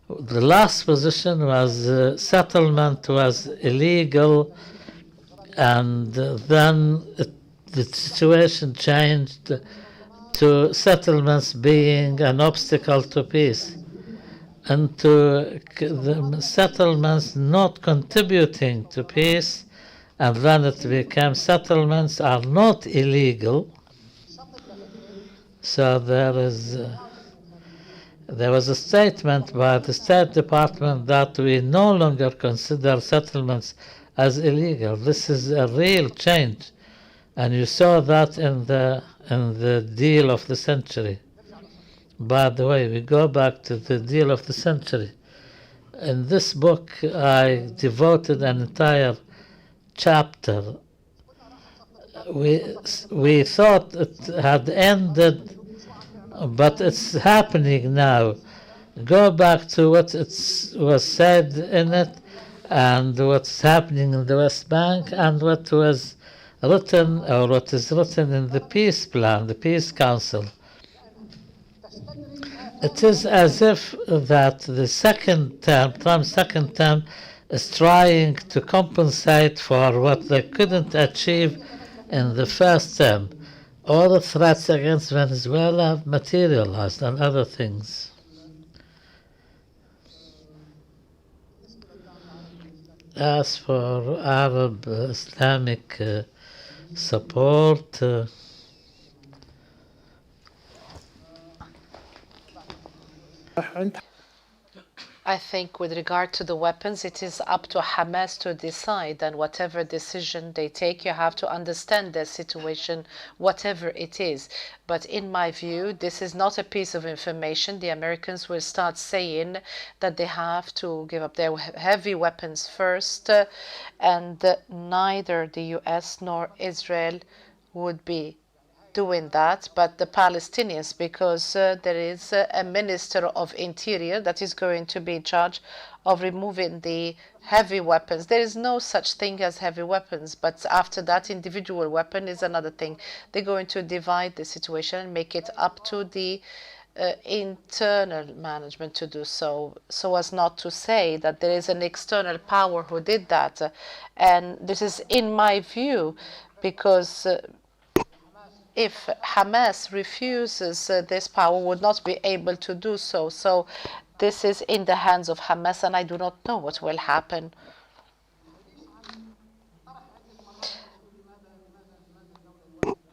The last position was settlement was illegal, and then the situation changed to settlements being an obstacle to peace, and to the settlements not contributing to peace, and then it became settlements are not illegal. So there was a statement by the State Department that we no longer consider settlements as illegal. This is a real change, and you saw that in the deal of the century. By the way, we go back to the deal of the century. In this book, I devoted an entire chapter. We thought it had ended, but it's happening now. Go back to what was said in it, and what's happening in the West Bank, and what was written, or what is written in the peace plan, the peace council. It is as if that the second term, Trump's second term, is trying to compensate for what they couldn't achieve in the first term. All the threats against Venezuela have materialized, and other things. As for Arab Islamic support, I think with regard to the weapons, it is up to Hamas to decide, and whatever decision they take, you have to understand their situation, whatever it is. But in my view, this is not a piece of information. The Americans will start saying that they have to give up their heavy weapons first, and neither the US nor Israel would be doing that, but the Palestinians, because there is a minister of interior that is going to be in charge of removing the heavy weapons. There is no such thing as heavy weapons, but after that, individual weapon is another thing. They're going to divide the situation and make it up to the internal management to do so as not to say that there is an external power who did that. And this is in my view, because if Hamas refuses, this power would not be able to do so. So this is in the hands of Hamas, and I do not know what will happen.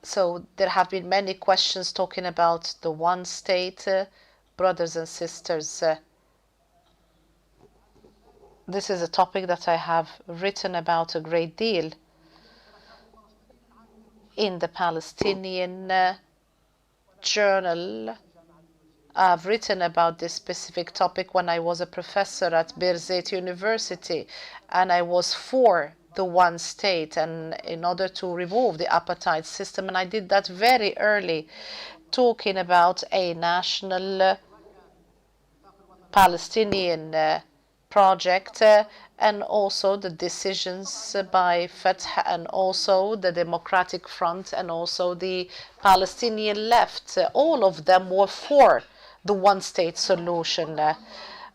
So there have been many questions talking about the one state, brothers and sisters. This is a topic that I have written about a great deal in the Palestinian journal. I've written about this specific topic when I was a professor at Birzeit University, and I was for the one state and in order to remove the apartheid system, and I did that very early, talking about a national Palestinian project and also the decisions by Fatah and also the Democratic Front and also the Palestinian left. All of them were for the one-state solution.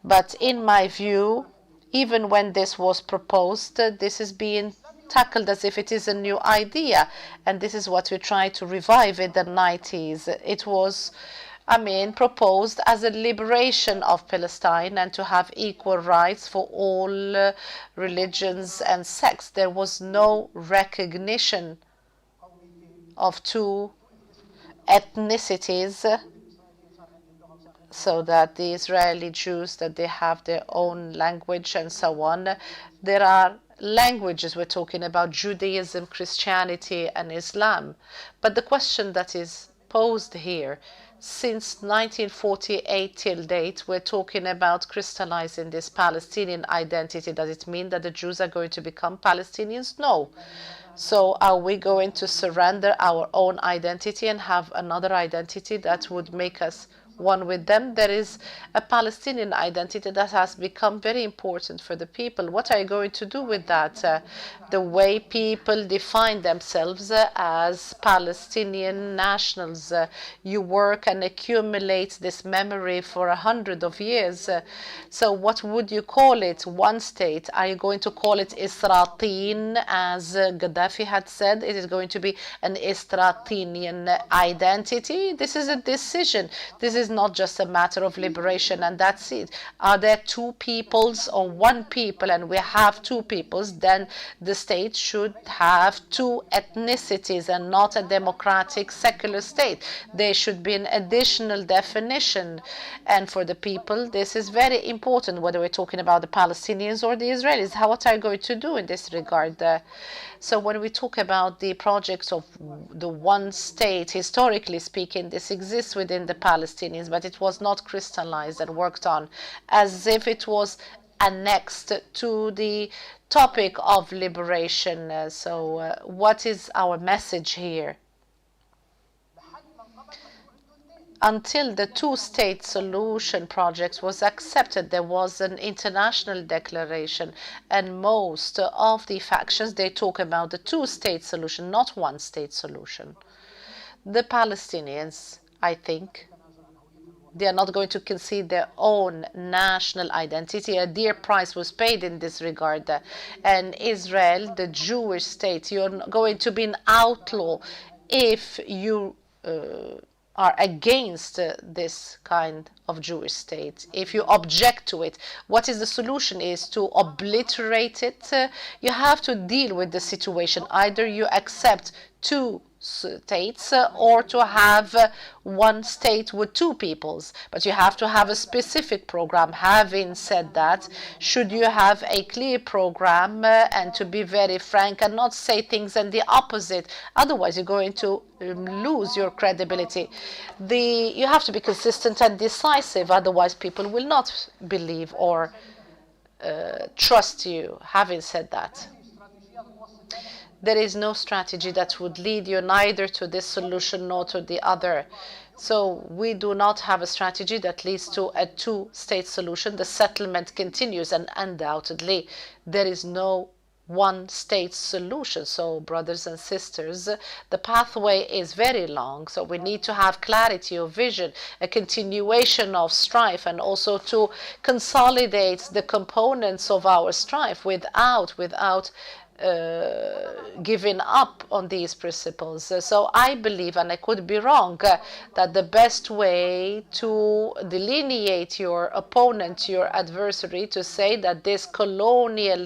But in my view, even when this was proposed, this is being tackled as if it is a new idea. And this is what we tried to revive in the 90s. It was proposed as a liberation of Palestine and to have equal rights for all religions and sects. There was no recognition of two ethnicities, so that the Israeli Jews, that they have their own language and so on. There are languages we're talking about, Judaism, Christianity, and Islam. But the question that is posed here, since 1948 till date, we're talking about crystallizing this Palestinian identity. Does it mean that the Jews are going to become Palestinians? No. So are we going to surrender our own identity and have another identity that would make us one with them? There is a Palestinian identity that has become very important for the people. What are you going to do with that? The way people define themselves as Palestinian nationals. You work and accumulate this memory for 100 of years. So what would you call it? One state? Are you going to call it Isra'il, as Gaddafi had said? It is going to be an Isra'ilian identity. This is a decision. This is not just a matter of liberation and that's it. Are there two peoples or one people? And we have two peoples, then the state should have two ethnicities and not a democratic secular state. There should be an additional definition. And for the people, this is very important, whether we're talking about the Palestinians or the Israelis. What are you going to do in this regard? So when we talk about the projects of the one state, historically speaking, this exists within the Palestinians, but it was not crystallized and worked on as if it was annexed to the topic of liberation. So what is our message here? Until the two-state solution project was accepted, there was an international declaration, and most of the factions, they talk about the two-state solution, not one-state solution. The Palestinians, I think, they are not going to concede their own national identity. A dear price was paid in this regard. And Israel, the Jewish state, you're going to be an outlaw if you are against this kind of Jewish state. If you object to it, what is the solution is to obliterate it. You have to deal with the situation. Either you accept two states or to have one state with two peoples, but you have to have a specific program. Having said that, should you have a clear program and to be very frank and not say things and the opposite, otherwise you're going to lose your credibility. You have to be consistent and decisive, otherwise people will not believe or trust you. Having said that, there is no strategy that would lead you neither to this solution nor to the other. So we do not have a strategy that leads to a two-state solution. The settlement continues, and undoubtedly there is no one-state solution. So brothers and sisters, the pathway is very long. So we need to have clarity of vision, a continuation of strife, and also to consolidate the components of our strife without giving up on these principles. So I believe, and I could be wrong, that the best way to delineate your opponent, your adversary, to say that this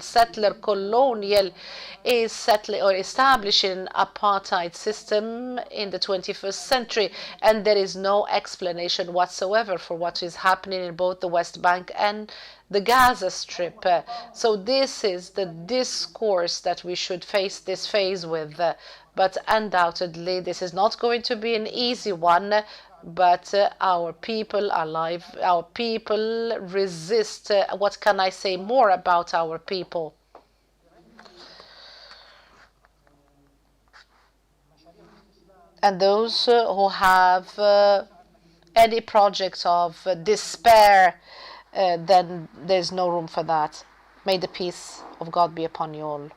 settler colonial is settling or establishing apartheid system in the 21st century, and there is no explanation whatsoever for what is happening in both the West Bank and the Gaza Strip. So this is the discourse that we should face this phase with. But undoubtedly, this is not going to be an easy one. But our people are alive. Our people resist. What can I say more about our people? And those who have any projects of despair then there's no room for that. May the peace of God be upon you all.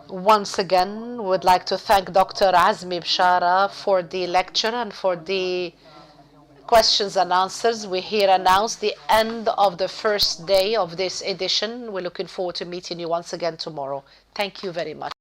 Once again, would like to thank Dr. Azmi Bishara for the lecture and for the questions and answers. We here announce the end of the first day of this edition. We're looking forward to meeting you once again tomorrow. Thank you very much.